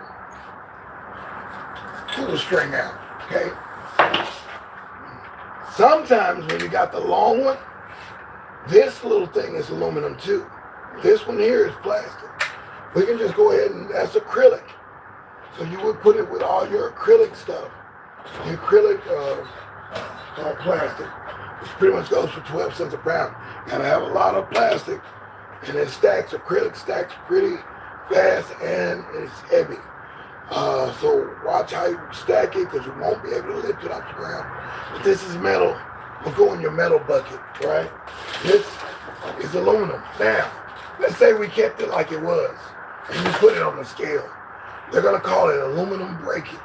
Pull the string out, okay? Sometimes when you got the long one, this little thing is aluminum too. This one here is plastic. We can just go ahead and that's acrylic. So you would put it with all your acrylic stuff. The acrylic plastic, which pretty much goes for 12 cents a pound. You gotta have a lot of plastic, and it stacks. Acrylic stacks pretty fast and it's heavy. So watch how you stack it because you won't be able to lift it off the ground. But this is metal. Will go in your metal bucket, right? This is aluminum. Now, let's say we kept it like it was, and you put it on the scale. They're gonna call it aluminum breakage,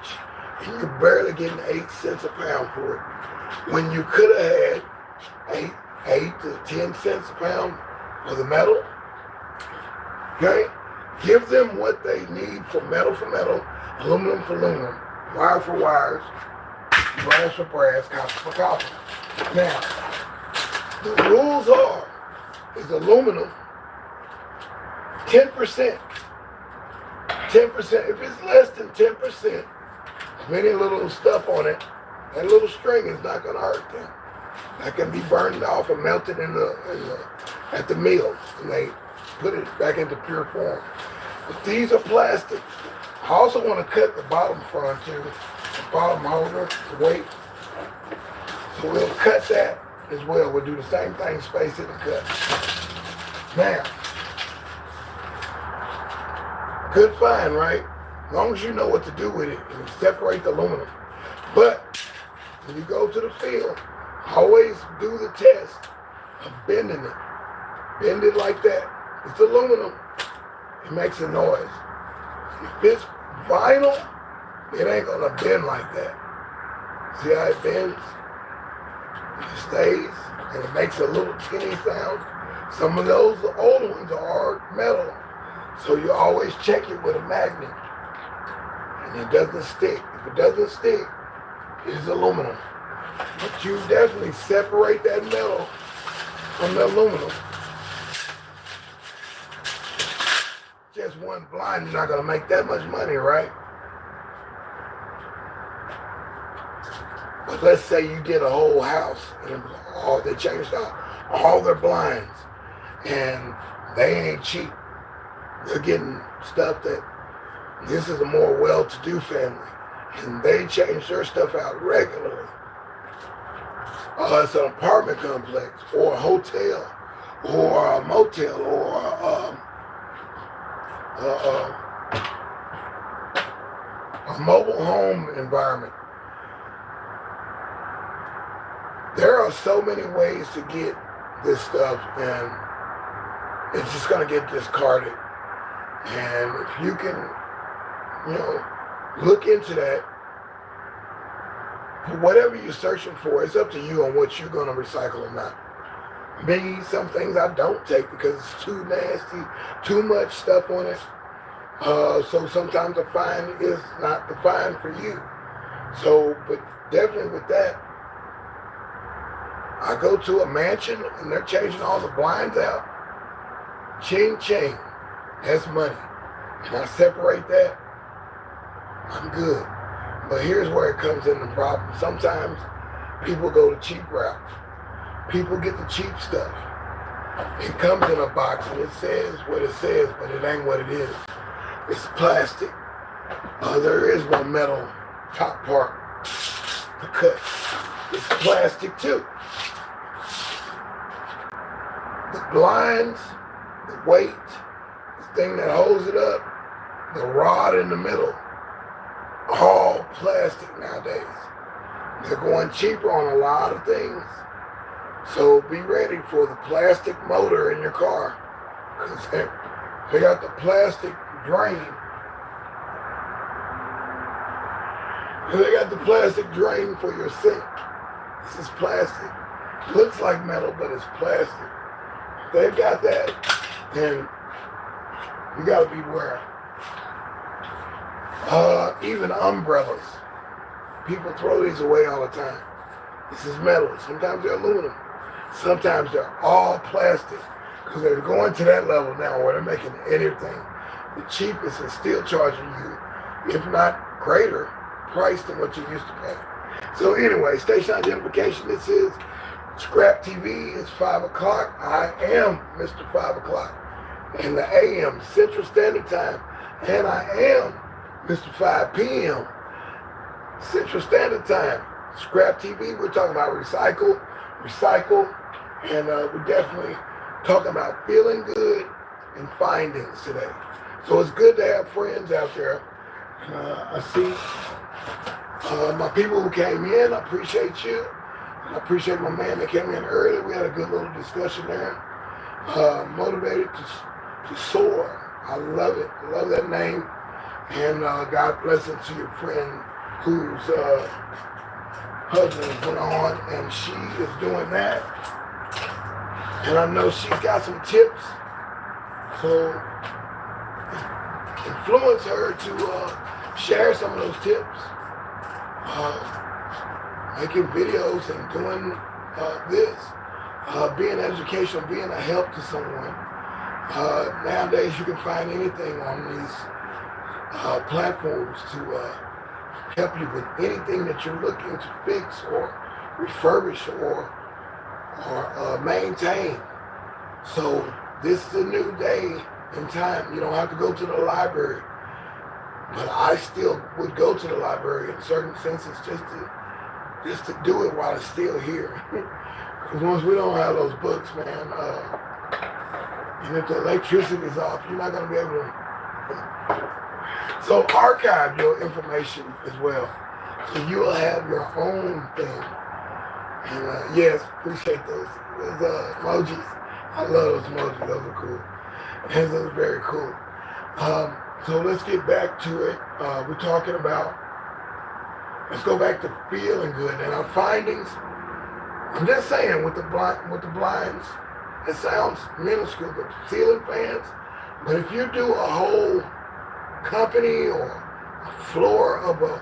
and you're barely getting 8 cents a pound for it. When you could have had 8 to 10 cents a pound for the metal, okay? Give them what they need for metal, aluminum for aluminum, wire for wires, brass for brass, copper for copper. Now, the rules is aluminum, 10%. 10%, if it's less than 10% of any little stuff on it, that little string is not going to hurt them. That can be burned off and melted at the mill, and they put it back into pure form. But these are plastic. I also want to cut the bottom front too, the bottom holder, the weight. So we'll cut that as well. We'll do the same thing, space it and cut. Now, good find, right? As long as you know what to do with it, and separate the aluminum. But when you go to the field, always do the test of bending it. Bend it like that. It's aluminum. It makes a noise. If it's vinyl, it ain't gonna bend like that. See how it bends? It stays, and it makes a little tinny sound. Some of those old ones are metal, so you always check it with a magnet, and it doesn't stick. If it doesn't stick, it's aluminum. But you definitely separate that metal from the aluminum. Just one blind, you're not gonna make that much money, right? But let's say you did a whole house and they changed out all their blinds, and they ain't cheap. They're getting stuff that this is a more well-to-do family, and they change their stuff out regularly. It's an apartment complex or a hotel or a motel or a mobile home environment. There are so many ways to get this stuff, and it's just going to get discarded. And if you can, look into that, whatever you're searching for, it's up to you on what you're going to recycle or not. Me, some things I don't take because it's too nasty, too much stuff on it. So sometimes the fine is not the fine for you. So, but definitely with that, I go to a mansion and they're changing all the blinds out. Ching ching, that's money. And I separate that, I'm good. But here's where it comes in the problem. Sometimes people go to cheap routes. People get the cheap stuff. It comes in a box and it says what it says, but it ain't what it is. It's plastic. There is no metal top part to cut. It's plastic too. The blinds, the weight, the thing that holds it up, the rod in the middle, all plastic nowadays. They're going cheaper on a lot of things. So be ready for the plastic motor in your car. Because they got the plastic drain. They got the plastic drain for your sink. This is plastic. Looks like metal, but it's plastic. If they've got that, then you got to beware. Even umbrellas. People throw these away all the time. This is metal. Sometimes they're aluminum. Sometimes they're all plastic. Because they're going to that level now where they're making anything the cheapest and still charging you, if not greater, price than what you used to pay. So anyway, station identification. This is ScrAp TV. It's 5 o'clock. I am Mr. 5 o'clock in the AM Central Standard Time. And I am Mr. 5 p.m. Central Standard Time. ScrAp TV, we're talking about recycle, and we're definitely talking about feeling good and findings today. So it's good to have friends out there. I see my people who came in. I appreciate you. I appreciate my man that came in early. We had a good little discussion there. Motivated to soar. I love it. I love that name. And God bless it to your friend whose husband went on and she is doing that. And I know she's got some tips. So influence her to share some of those tips. Making videos and doing this. Being educational, being a help to someone. Nowadays you can find anything on these platforms to help you with anything that you're looking to fix or refurbish or maintain. So this is a new day and time. You don't have to go to the library, but I still would go to the library in certain senses just to do it while it's still here. Because once we don't have those books, man, and if the electricity is off, you're not going to be able to. So archive your information as well. So you'll have your own thing. And yes, appreciate those emojis. I love those emojis. Those are cool. And those are very cool. So let's get back to it. We're talking about, let's go back to feeling good. And our findings, I'm just saying with the blinds, it sounds minuscule, but ceiling fans. But if you do a whole company or a floor of a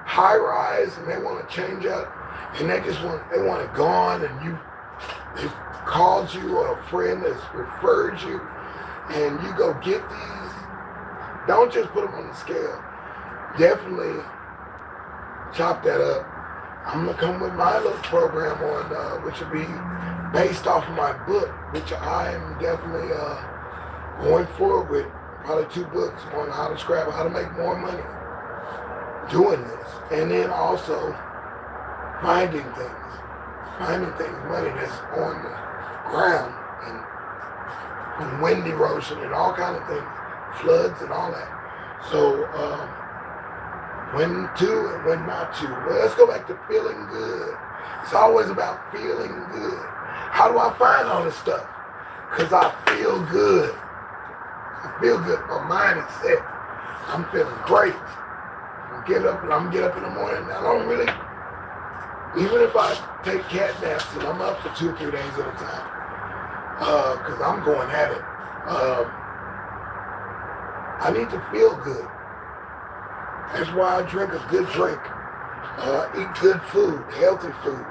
high rise and they want to change up and they want it gone, and they've called you or a friend has referred you and you go get these, don't just put them on the scale. Definitely chop that up. I'm going to come with my little program on which will be based off of my book, which I am definitely going forward with. Probably 2 books on how to scrap, how to make more money doing this. And then also finding things, money that's on the ground and wind erosion and all kind of things, floods and all that. So when to and when not to. Well, let's go back to feeling good. It's always about feeling good. How do I find all this stuff? Because I feel good. I feel good. My mind is set. I'm feeling great. I'm get up in the morning. I don't really, even if I take cat naps and I'm up for 2 or 3 days at a time, because I'm going at it. I need to feel good. That's why I drink a good drink. Eat good food, healthy food.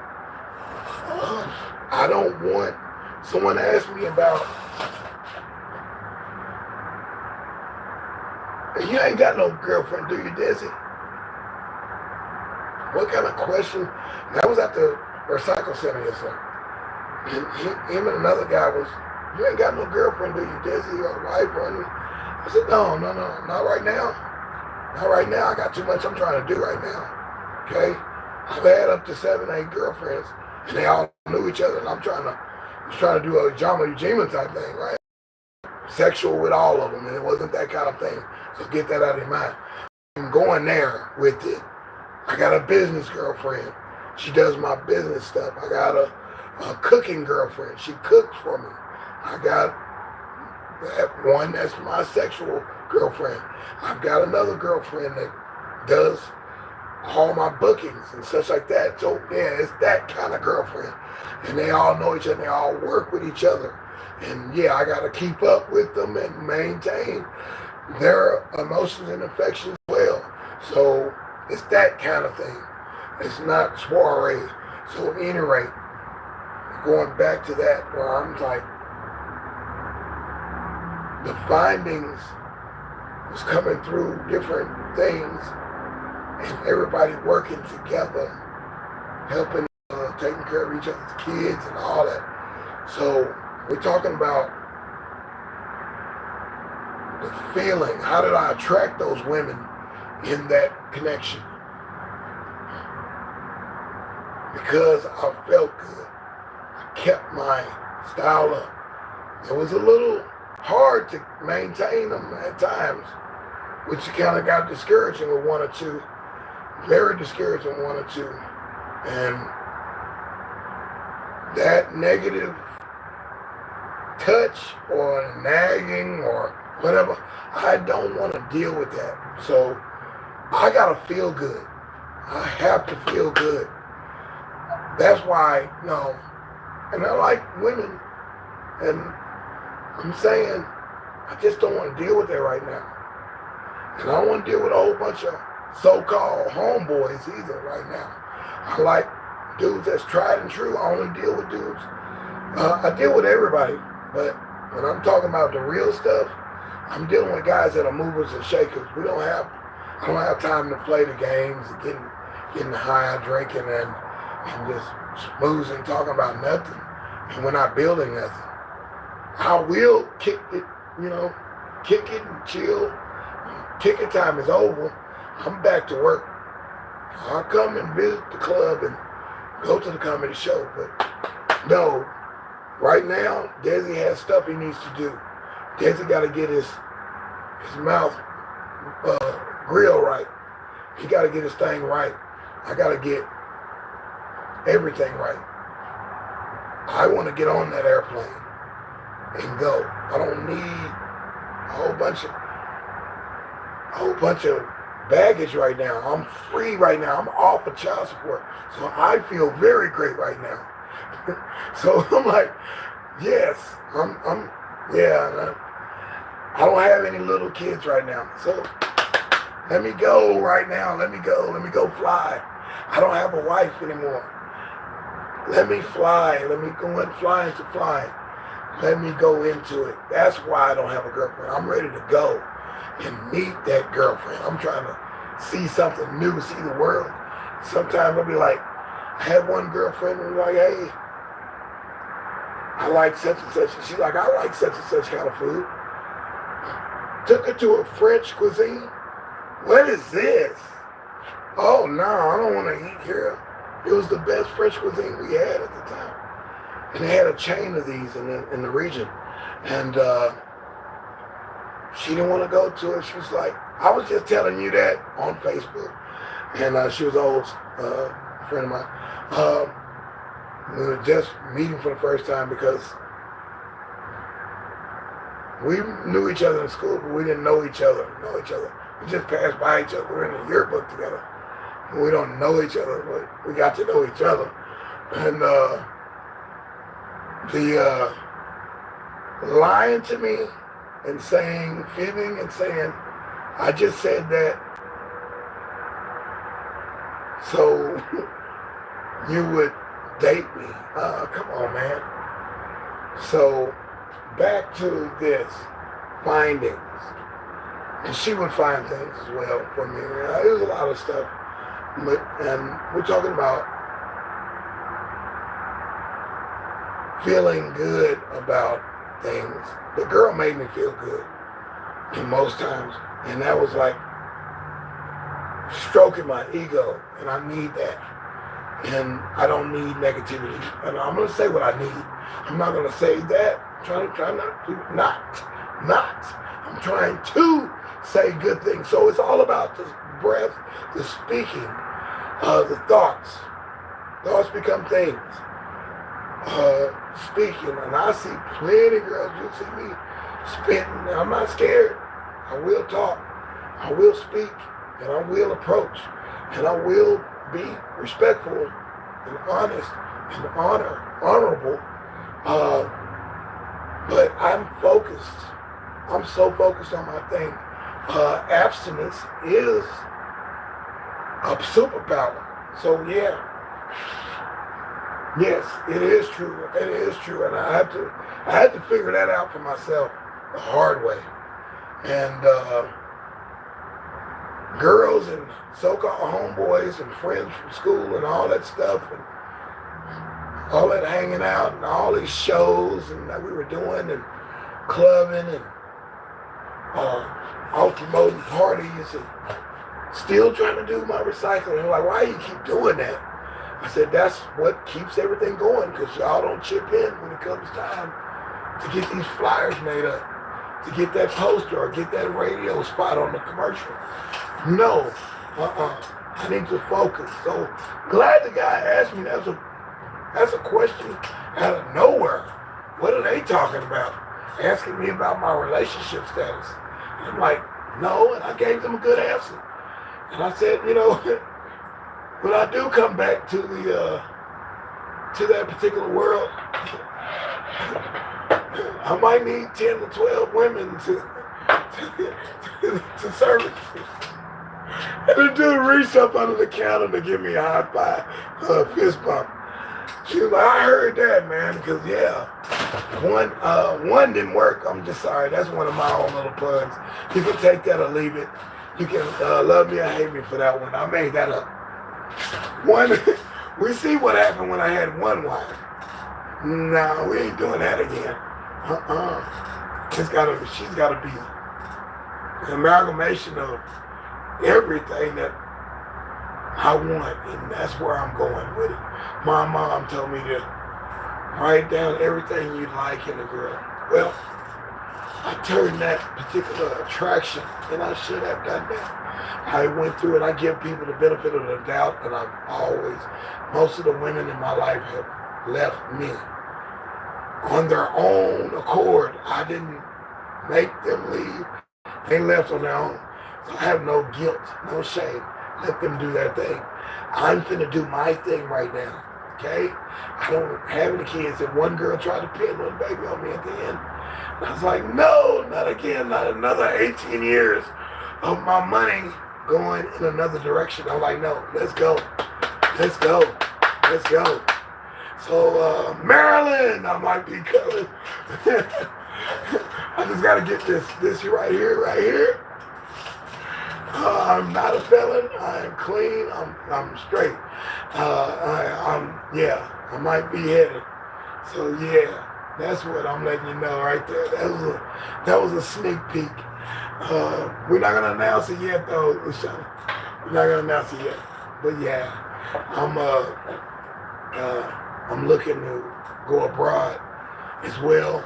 I don't want someone to ask me about, you ain't got no girlfriend, do you, deSz'e? What kind of question? That was at the recycle center yesterday. And him and another guy was, you ain't got no girlfriend, do you, deSz'e, or wife or anything? I said, no, not right now. Not right now. I got too much I'm trying to do right now. Okay? I've had up to 7, 8 girlfriends, and they all knew each other, and I was trying to do a Jama Ujima type thing, right? Sexual with all of them, and it wasn't that kind of thing. So get that out of your mind. I'm going there with it. I got a business girlfriend. She does my business stuff. I got a cooking girlfriend. She cooks for me. I got that one that's my sexual girlfriend. I've got another girlfriend that does all my bookings and such like that. So yeah, it's that kind of girlfriend. And they all know each other. They all work with each other. And yeah, I got to keep up with them and maintain their emotions and affections well. So it's that kind of thing. It's not soiree. So at any rate, going back to that, where I'm like, the findings was coming through different things, and everybody working together, helping, taking care of each other's kids and all that. So we're talking about the feeling. How did I attract those women in that connection? Because I felt good. I kept my style up. It was a little hard to maintain them at times, which kind of got discouraging with 1 or 2. Very discouraging 1 or 2. And that negative touch or nagging or whatever, I don't want to deal with that. So I gotta feel good. I have to feel good. That's why, and I like women, and I'm saying I just don't want to deal with that right now. And I don't want to deal with a whole bunch of so-called homeboys either right now. I like dudes that's tried and true. I only deal with dudes. I deal with everybody, but when I'm talking about the real stuff, I'm dealing with guys that are movers and shakers. I don't have time to play the games, getting high, drinking, and just smoozing, talking about nothing. And we're not building nothing. I will kick it, kick it and chill. Kicking time is over. I'm back to work. I'll come and visit the club and go to the comedy show. But no, right now, deSz'e has stuff he needs to do. deSz'e got to get his mouth grill right. He got to get his thing right. I got to get everything right. I want to get on that airplane and go. I don't need a whole bunch of baggage right now. I'm free right now. I'm off of child support. So I feel very great right now. So I'm like, yes, I don't have any little kids right now. So let me go right now. Let me go fly. I don't have a wife anymore. Let me fly. Let me go and fly into flying. Let me go into it. That's why I don't have a girlfriend. I'm ready to go and meet that girlfriend. I'm trying to see something new, see the world. Sometimes I'll be like, I had one girlfriend and like, hey, I like such and such. And she's like, I like such and such kind of food. Took her to a French cuisine. What is this? Oh, no, I don't want to eat here. It was the best French cuisine we had at the time. And they had a chain of these in the region. And she didn't want to go to it. She was like, I was just telling you that on Facebook. And she was an old friend of mine. We were just meeting for the first time because we knew each other in school, but we didn't know each other. We just passed by each other. We were in the yearbook together. And we don't know each other, but we got to know each other. And lying to me and saying, fibbing and saying, I just said that so you would date me. Come on, man. So back to this, findings. And she would find things as well for me. There's a lot of stuff. And we're talking about feeling good about things. The girl made me feel good most times. And that was like stroking my ego. And I need that. And I don't need negativity. And I'm going to say what I need. I'm not going to say that. I'm trying not to. I'm trying to say good things. So it's all about the breath, the speaking, the thoughts. Thoughts become things. Speaking. And I see plenty of girls. You see me spitting. I'm not scared. I will talk. I will speak. And I will approach. And I will be respectful and honest and honorable. But I'm focused. I'm so focused on my thing. Abstinence is a superpower. So yeah. Yes, it is true. It is true. And I had to figure that out for myself the hard way. And girls and so-called homeboys and friends from school and all that stuff and all that hanging out and all these shows and that we were doing and clubbing and out promoting parties and still trying to do my recycling. And like, why do you keep doing that? I said, that's what keeps everything going because y'all don't chip in when it comes time to get these flyers made up, to get that poster or get that radio spot on the commercial. No, I need to focus. So glad the guy asked me. That's a question out of nowhere. What are they talking about? Asking me about my relationship status. And I'm like, no, and I gave them a good answer. And I said, when I do come back to that particular world, I might need 10 to 12 women to service me. And the dude reached up under the counter to give me a high five, fist bump. She was like, I heard that, man, because yeah, one didn't work. I'm just sorry. That's one of my own little puns. You can take that or leave it. You can love me or hate me for that one. I made that up. We see what happened when I had one wife. No, we ain't doing that again. She's gotta be an amalgamation of everything that I want, and that's where I'm going with it. My mom told me to write down everything you'd like in a girl. Well, I turned that particular attraction, and I should have done that. I went through it. I give people the benefit of the doubt, and most of the women in my life have left me on their own accord. I didn't make them leave. They left on their own. So I have no guilt, no shame. Let them do their thing. I'm finna do my thing right now, okay? I don't have any kids. And one girl tried to pin one baby on me at the end. And I was like, no, not again, not another 18 years of my money going in another direction. I'm like, no, let's go. Let's go. Let's go. So, Maryland, I might be coming. I just got to get this right here. I'm not a felon. I am clean. I'm straight. I might be headed. So yeah, that's what I'm letting you know right there. That was a sneak peek. We're not gonna announce it yet, though, Michelle. We're not gonna announce it yet. But yeah, I'm looking to go abroad as well,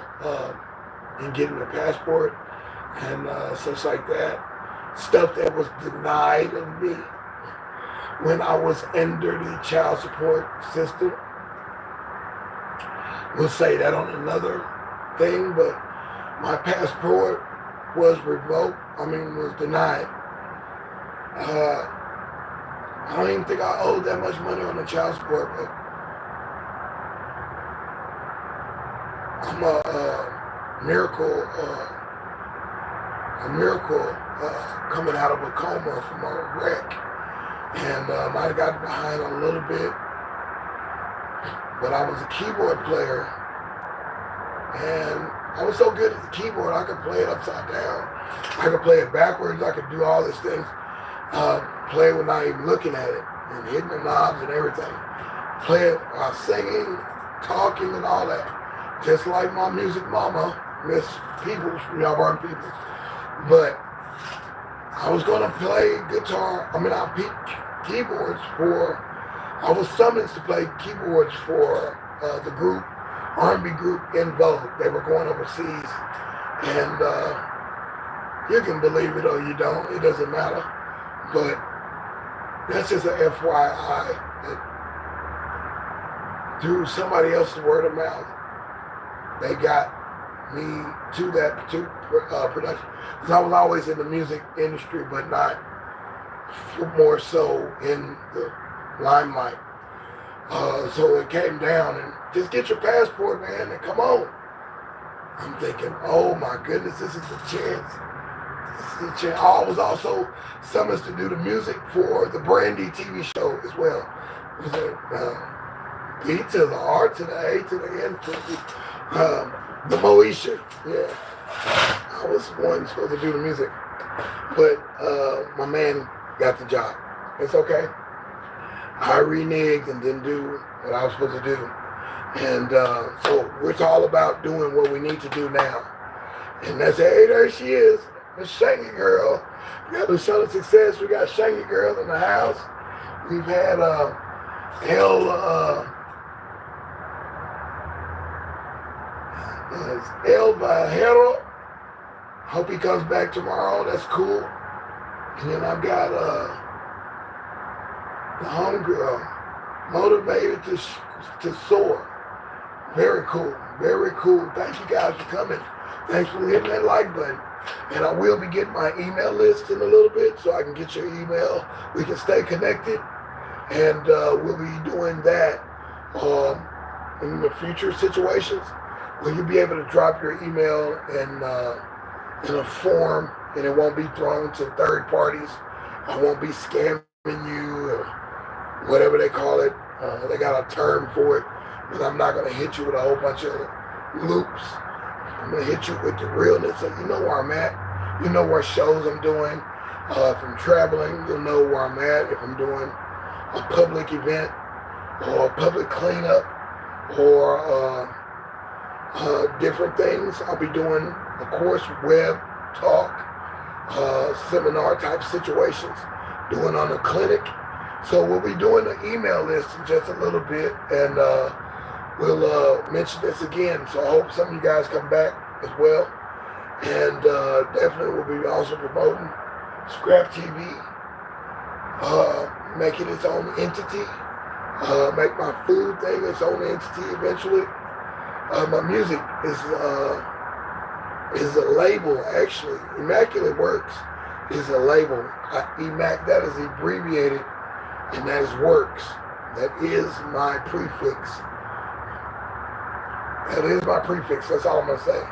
and getting a passport and such like that. Stuff that was denied of me when I was under the child support system. We'll say that on another thing, but my passport was revoked. Was denied. I don't even think I owed that much money on the child support, but miracle, coming out of a coma from a wreck. And I got behind a little bit, but I was a keyboard player, and I was so good at the keyboard, I could play it upside down. I could play it backwards. I could do all these things. Play it without even looking at it, and hitting the knobs and everything. Play it while singing, talking, and all that. Just like my music mama, Miss Peoples from Auburn Peoples. But I was going to play guitar. I picked keyboards for. I was summoned to play keyboards for the group, R&B group In Vogue. They were going overseas, and you can believe it or you don't. It doesn't matter. But that's just an FYI. Through somebody else's word of mouth, they got me to that production. Because I was always in the music industry, but not more so in the limelight. So it came down and just get your passport, man, and come on. I'm thinking, oh my goodness, this is the chance. This is the chance. I was also summoned to do the music for the Brandy TV show as well. It was P to the R to the A to the N to the Moesha. Yeah. I was one supposed to do the music. But my man got the job. It's okay. I reneged and didn't do what I was supposed to do. And so we're all about doing what we need to do now. And that's, hey, there she is, Miss Shanky Girl. We got Luciana Success. We got Shanky Girl in the house. We've had El Bajero. Hope he comes back tomorrow. That's cool. And then I've got the homegirl, motivated to soar. Very cool. Very cool. Thank you guys for coming. Thanks for hitting that like button. And I will be getting my email list in a little bit so I can get your email. We can stay connected. And we'll be doing that in the future situations where you'll be able to drop your email in a form, and it won't be thrown to third parties. I won't be scamming you or whatever they call it. They got a term for it, but I'm not going to hit you with a whole bunch of loops. I'm going to hit you with the realness. So you know where I'm at. You know what shows I'm doing. If I'm traveling, you'll know where I'm at. If I'm doing a public event or a public cleanup or different things, I'll be doing, of course, web talk, seminar type situations, doing on the clinic. So we'll be doing the email list in just a little bit, and we'll mention this again. So I hope some of you guys come back as well. And definitely we'll be also promoting ScrAp TV, make it its own entity, make my food thing its own entity eventually. My music is a label, actually. Immaculate Works is a label. That is abbreviated, and that is Works. That is my prefix. That is my prefix. That's all I'm going to say.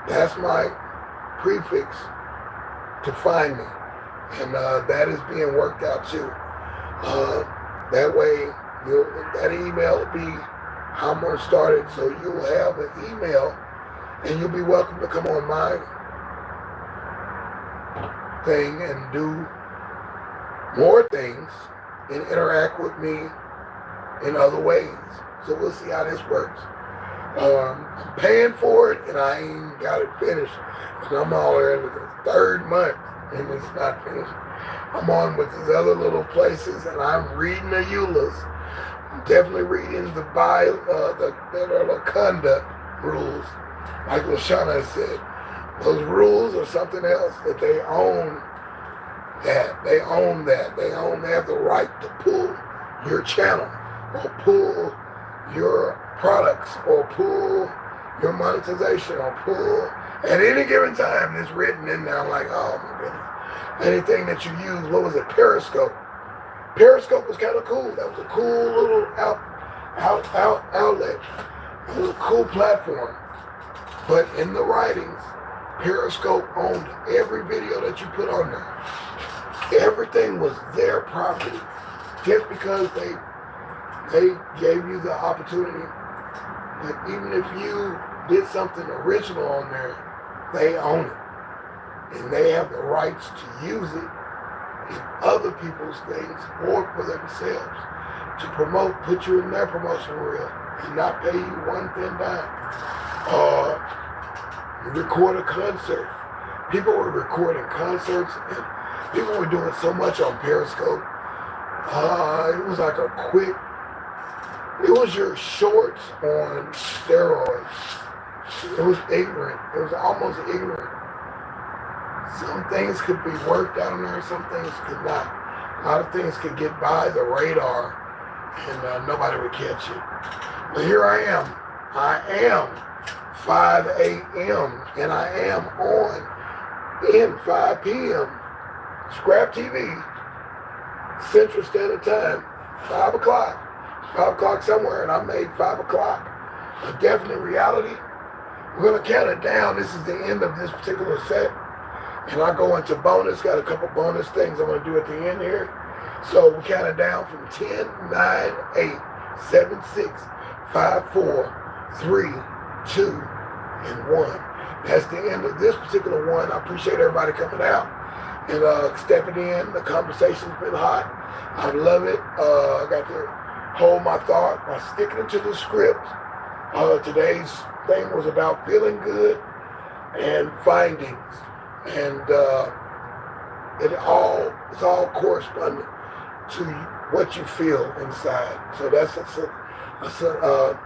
That's my prefix to find me. And that is being worked out too. That way, that email will be how I'm going to start it. So you'll have an email, and you'll be welcome to come on my thing and do more things and interact with me in other ways. So we'll see how this works. I'm paying for it, and I ain't got it finished. And I'm already in the third month, and it's not finished. I'm on with these other little places, and I'm reading the EULAs. I'm definitely reading the conduct rules. Like LaShawn said, those rules are something else that they own. They own that. They have the right to pull your channel or pull your products or pull your monetization or pull at any given time. It's written in there. I'm like, oh my goodness. Anything that you use, what was it? Periscope. Periscope was kind of cool. That was a cool little outlet. It was a cool platform. But in the writings, Periscope owned every video that you put on there. Everything was their property. Just because they gave you the opportunity. But even if you did something original on there, they own it. And they have the rights to use it in other people's things or for themselves to promote, put you in their promotion reel and not pay you one thin dime. Record a concert. People were recording concerts and people were doing so much on Periscope. It was like a quick, it was your shorts on steroids. It was ignorant. It was almost ignorant. Some things could be worked out on there, some things could not. A lot of things could get by the radar and nobody would catch it. But here I am. I am 5 a.m. and I am on in 5 p.m. ScrAp TV, Central Standard Time, 5 o'clock. 5 o'clock somewhere, and I made 5 o'clock a definite reality. We're going to count it down. This is the end of this particular set. And I go into bonus. Got a couple bonus things I'm going to do at the end here. So we count it down from 10, 9, 8, 7, 6, 5, 4, 3, 2, and 1. That's the end of this particular one. I appreciate everybody coming out and stepping in. The conversation's been hot. I love it. I got to hold my thought by sticking to the script. Today's thing was about feeling good and findings. And it's all correspondent to what you feel inside. So that's a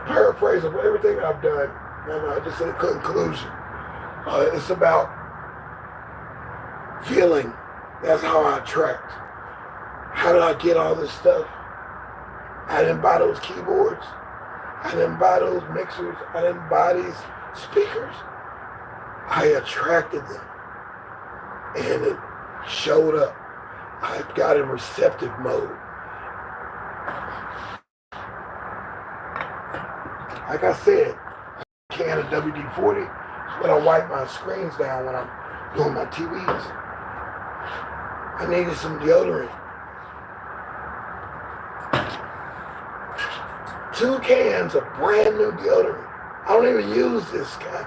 paraphrase of everything I've done, and just a conclusion. It's about feeling. That's how I attract. How did I get all this stuff? I didn't buy those keyboards. I didn't buy those mixers. I didn't buy these speakers. I attracted them. And it showed up. I got in receptive mode. Like I said, a can of WD-40 is when I wipe my screens down when I'm doing my TVs. I needed some deodorant. 2 cans of brand new deodorant. I don't even use this guy.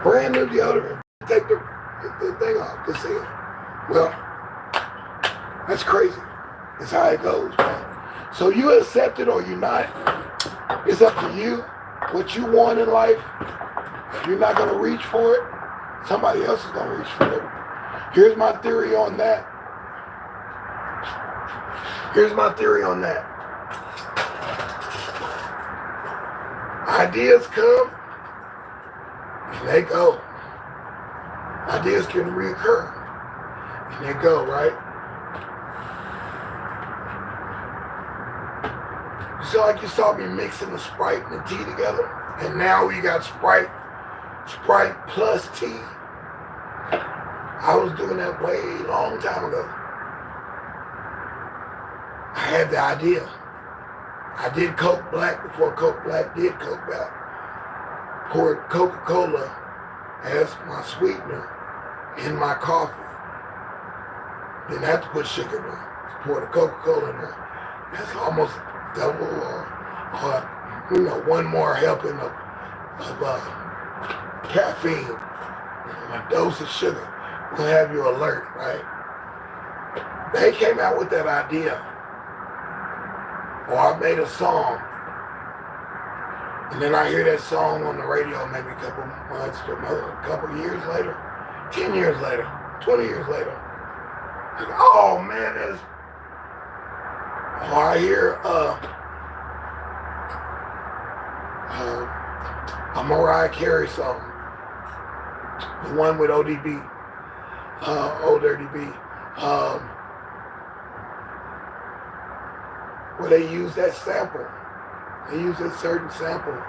Brand new deodorant. Take the thing off, the seal. Well, that's crazy. That's how it goes, man. So you accept it or you not. It's up to you. What you want in life. If you're not going to reach for it, somebody else is going to reach for it. Here's my theory on that. Here's my theory on that. Ideas come and they go. Ideas can reoccur and they go, right? So like you saw me mixing the Sprite and the tea together, and now we got Sprite plus tea. I was doing that way long time ago. I had the idea. I did Coke Black before Coke Black did Coke Black. Poured Coca-Cola as my sweetener in my coffee. Didn't have to put sugar in there. Just pour the Coca-Cola in there. That's almost double or one more helping of caffeine. And a dose of sugar will have you alert, right? They came out with that idea. Or I made a song, and then I hear that song on the radio maybe a couple months or a couple years later, 10 years later, 20 years later. Like, oh man, that's... Or I hear a Mariah Carey song, the one with ODB, Old Dirty B. Where they use that sample. They use that certain sample.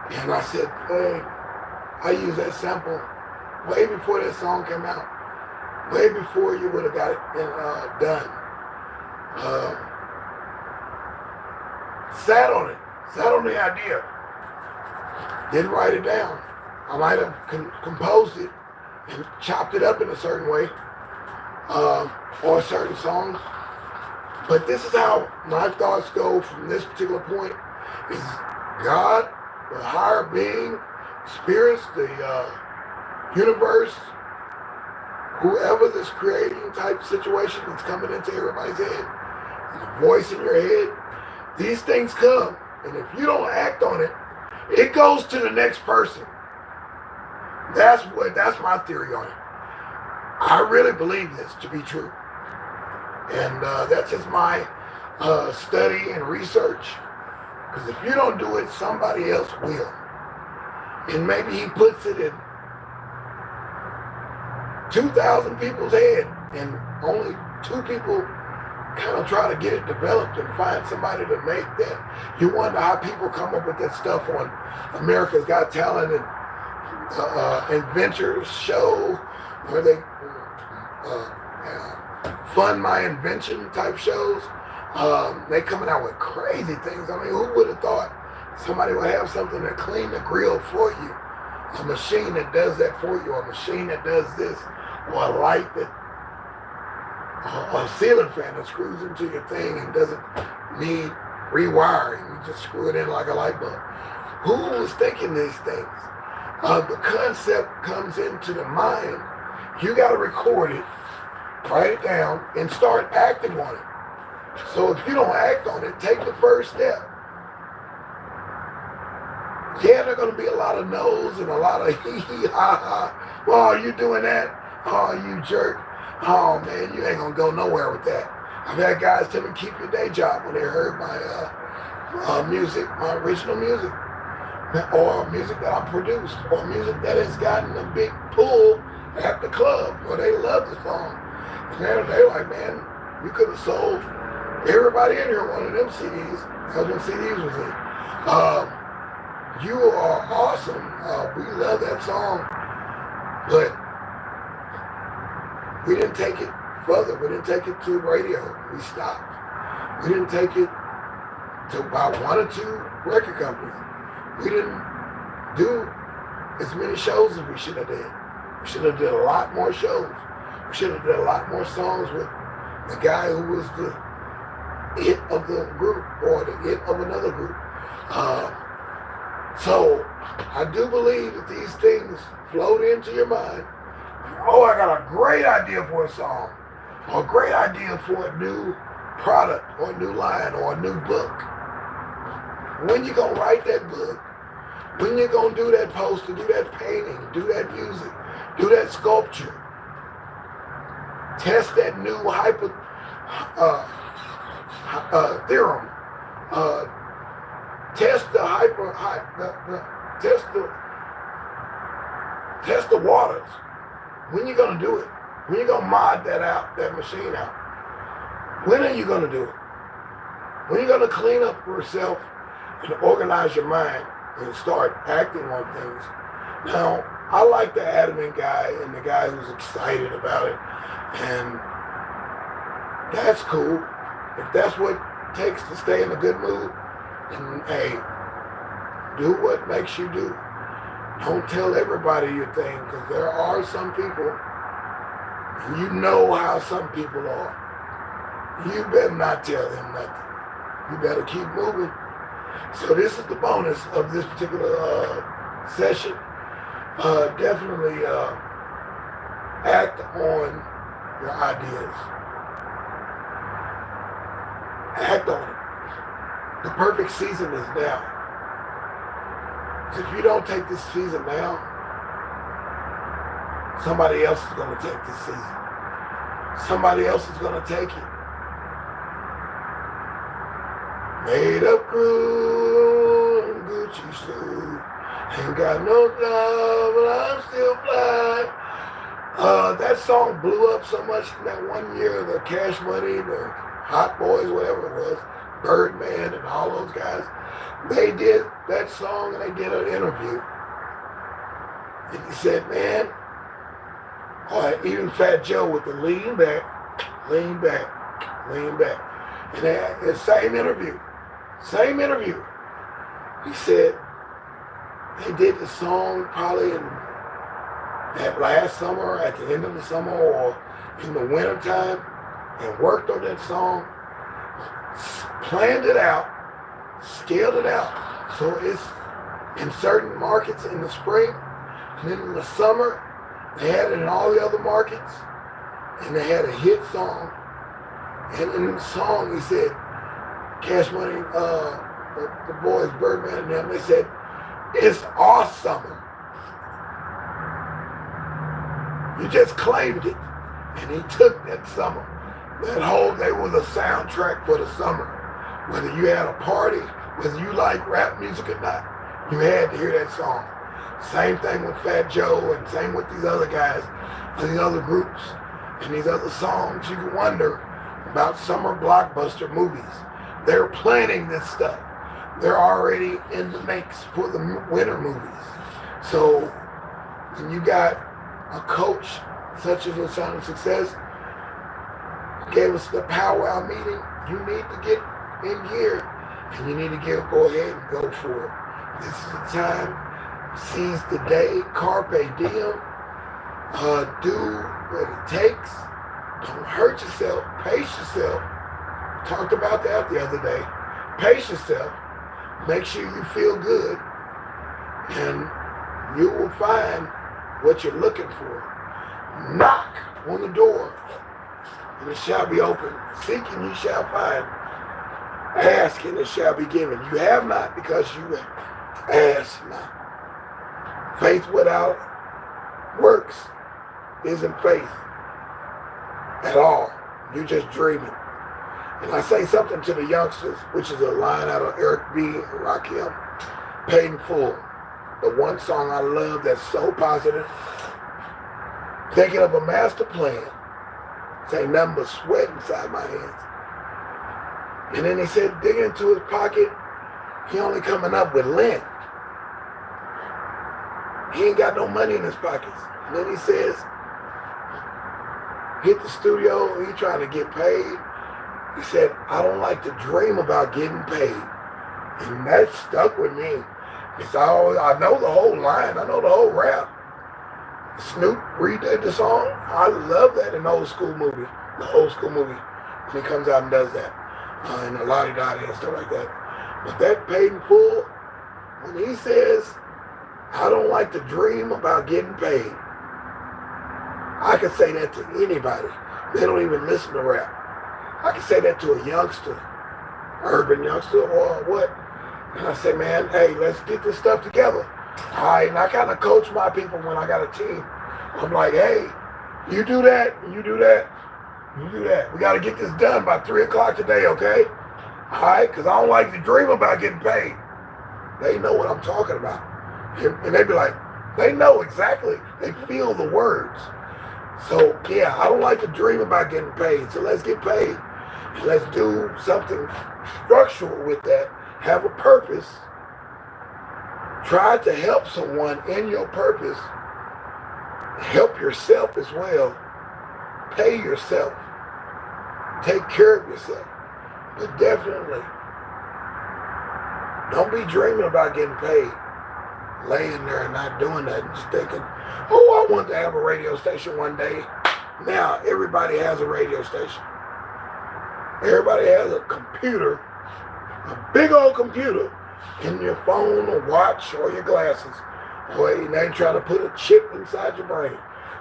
And I said, hey, I used that sample way before that song came out. Way before you would have got it done. Sat on it. Sat on the idea. Didn't write it down. I might have composed it and chopped it up in a certain way, or certain songs. But this is how my thoughts go from this particular point. Is God, the higher being, spirits, the universe, whoever this creating type situation that's coming into everybody's head, the voice in your head, these things come. And if you don't act on it, it goes to the next person. That's my theory on it. I really believe this to be true. And that's just my study and research. Because if you don't do it, somebody else will. And maybe he puts it in 2,000 people's head, and only 2 people kind of try to get it developed and find somebody to make that. You wonder how people come up with that stuff on America's Got Talent and Adventure show, where they fund my invention type shows. They coming out with crazy things. I mean, who would have thought somebody would have something to clean the grill for you? A machine that does that for you, a machine that does this, or a light that, a ceiling fan that screws into your thing and doesn't need rewiring. You just screw it in like a light bulb. Who was thinking these things? The concept comes into the mind. You got to record it, write it down, and start acting on it. So if you don't act on it, take the first step. Yeah, there are going to be a lot of no's and a lot of hee hee ha ha. Well, are you doing that? Oh, you jerk. Oh, man, you ain't going to go nowhere with that. I've had guys tell me, keep your day job when they heard my music, my original music, or music that I produced, or music that has gotten a big pull at the club, where they love the song. And they're like, man, you could have sold everybody in here one of them CDs. That's when CDs was in. You are awesome. We love that song. But we didn't take it further. We didn't take it to radio. We stopped. We didn't take it to about 1 or 2 record companies. We didn't do as many shows as we should have did. We should have did a lot more shows. We should have did a lot more songs with the guy who was the it of the group, or the it of another group. So I do believe that these things float into your mind. Oh, I got a great idea for a song, or a great idea for a new product, or a new line, or a new book. When you gonna write that book? When you gonna do that poster, do that painting, do that music, do that sculpture? Test that new theorem. Test test the waters. When you gonna do it? When you gonna mod that machine out? When are you gonna do it? When you gonna clean up yourself and organize your mind and start acting on things? Now, I like the adamant guy and the guy who's excited about it, and that's cool. If that's what it takes to stay in a good mood, then hey, do what makes you do. Don't tell everybody your thing, because there are some people, and you know how some people are. You better not tell them nothing. You better keep moving. So this is the bonus of this particular session. Definitely act on your ideas. Act on it. The perfect season is now. If you don't take this season now, somebody else is going to take this season. Somebody else is going to take it. Made up crew and Gucci suit. Ain't got no job, but I'm still fly. That song blew up so much in that one year, the Cash Money, the Hot Boys, whatever it was, Birdman and all those guys. They did that song and they did an interview. And he said, man, even Fat Joe with the lean back, lean back, lean back. And the same interview. Same interview. He said they did the song probably in that last summer, at the end of the summer, or in the winter time, and worked on that song, planned it out, scaled it out. So it's in certain markets in the spring, and then in the summer, they had it in all the other markets, and they had a hit song. And in the song, he said, Cash Money, the boys, Birdman and them, they said, it's awesome. You just claimed it. And he took that summer. That whole day was a soundtrack for the summer. Whether you had a party, whether you like rap music or not, you had to hear that song. Same thing with Fat Joe, and same with these other guys, and these other groups, and these other songs. You can wonder about summer blockbuster movies. They're planning this stuff. They're already in the makes for the winter movies. So when you got a coach such as Son of Success gave us the powwow meeting, you need to get in gear, and you need to go ahead and go for it. This is the time. Seize the day. Carpe diem. Do what it takes. Don't hurt yourself. Pace yourself. Talked about that the other day. Pace yourself. Make sure you feel good, and you will find what you're looking for. Knock on the door, and it shall be open. Seek and you shall find. Ask and it shall be given. You have not because you ask not. Faith without works isn't faith at all. You're just dreaming. And I say something to the youngsters, which is a line out of Eric B. and Rakim, Paid in Full. The one song I love that's so positive. Thinking of a master plan. Say nothing but sweat inside my hands. And then he said, digging into his pocket, he only coming up with lint. He ain't got no money in his pockets. And then he says, hit the studio, he trying to get paid. He said, I don't like to dream about getting paid. And that stuck with me. I know the whole line. I know the whole rap. Snoop redid the song. I love that in the old school movie. The old school movie. When he comes out and does that. And a lot of Dottie and stuff like that. But that Paid in Full, when he says, I don't like to dream about getting paid. I can say that to anybody. They don't even listen to rap. I can say that to a youngster, urban youngster, or what. And I say, man, hey, let's get this stuff together. All right, and I kind of coach my people when I got a team. I'm like, hey, you do that, you do that, you do that. We got to get this done by 3 o'clock today, okay? All right, because I don't like to dream about getting paid. They know what I'm talking about. And they be like, they know exactly. They feel the words. So, yeah, I don't like to dream about getting paid. So let's get paid. Let's do something structural with that. Have a purpose. Try to help someone in your purpose. Help yourself as well. Pay yourself. Take care of yourself. But definitely, don't be dreaming about getting paid. Laying there and not doing that and just thinking, oh, I want to have a radio station one day. Now, everybody has a radio station. Everybody has a computer, a big old computer in your phone or watch or your glasses. Or they try to put a chip inside your brain.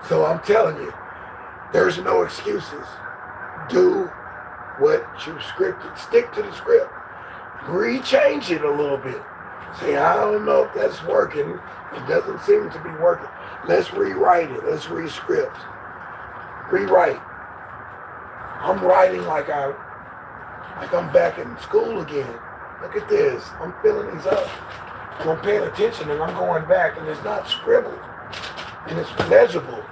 So I'm telling you, there's no excuses. Do what you scripted. Stick to the script. Rechange it a little bit. Say, I don't know if that's working. It doesn't seem to be working. Let's rewrite it. Let's re-script. Rewrite. I'm writing like I'm back in school again. Look at this. I'm filling these up. And I'm paying attention and I'm going back and it's not scribbled. And it's legible.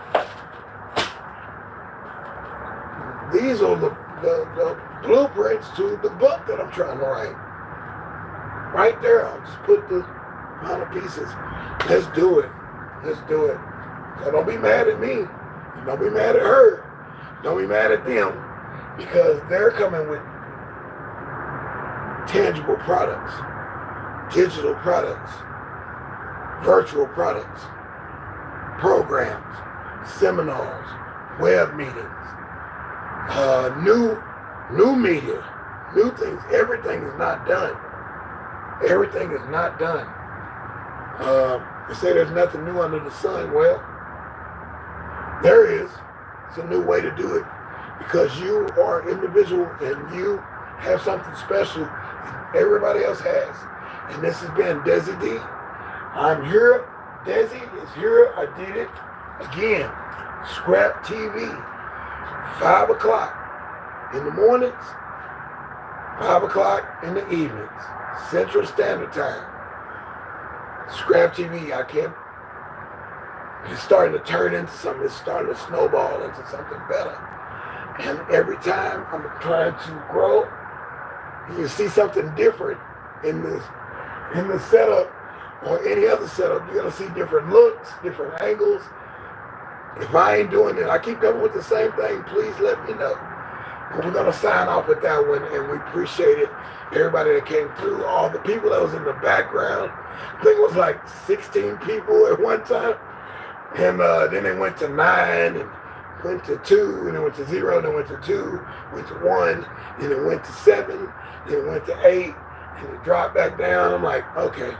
These are the blueprints to the book that I'm trying to write. Right there, I'll just put the amount of pieces. Let's do it. Let's do it. So don't be mad at me. Don't be mad at her. Don't be mad at them. Because they're coming with tangible products, digital products, virtual products, programs, seminars, web meetings, new media, new things. Everything is not done. Everything is not done. They say there's nothing new under the sun. Well, there is. It's a new way to do it because you are an individual and you have something special that everybody else has. And this has been deSz'e. I'm here. deSz'e is here. I did it again. ScrAp TV. 5 o'clock in the mornings, 5 o'clock in the evenings, Central Standard Time. ScrAp TV, it's starting to turn into something. It's starting to snowball into something better. And every time I'm trying to grow, you see something different in the setup or any other setup. You're gonna see different looks, different angles. If I ain't doing it, I keep coming with the same thing, please let me know. But we're gonna sign off with that one, and we appreciate it. Everybody that came through, all the people that was in the background. I think it was like 16 people at one time. And then they went to 9 and went to 2, and then went to 0, then went to 2, went to 1, and it went to 7, then it went to 8, and it dropped back down. I'm like, okay,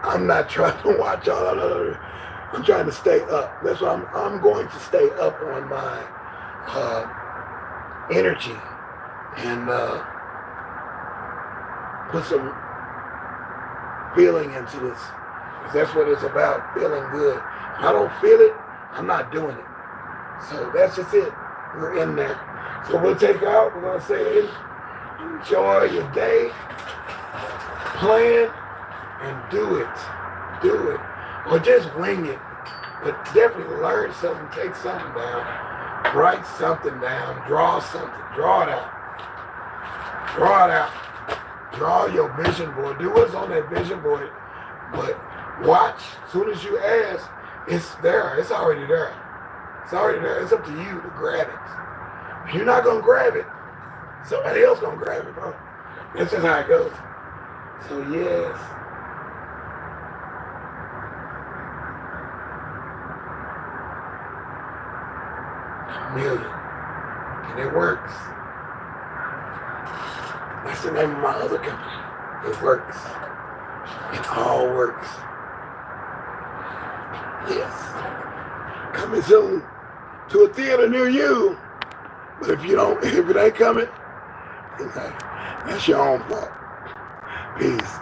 I'm not trying to watch all of it. I'm trying to stay up. That's why I'm going to stay up on my energy and put some feeling into this. Because that's what it's about, feeling good. If I don't feel it, I'm not doing it. So that's just it. We're in there. So we'll take out. We're going to say this. Enjoy your day. Plan and do it. Do it. Or just wing it. But definitely learn something, take something down, write something down, draw something, draw it out. Draw it out. Draw your vision board. Do what's on that vision board. But watch. As soon as you ask, it's there. It's already there. It's already there. It's up to you to grab it. If you're not going to grab it, somebody else going to grab it, bro. That's just how it goes. So, yes. Million. And it works. That's the name of my other company. It works. It all works. Yes. Coming soon to a theater near you. But if it ain't coming, that's your own fault. Peace.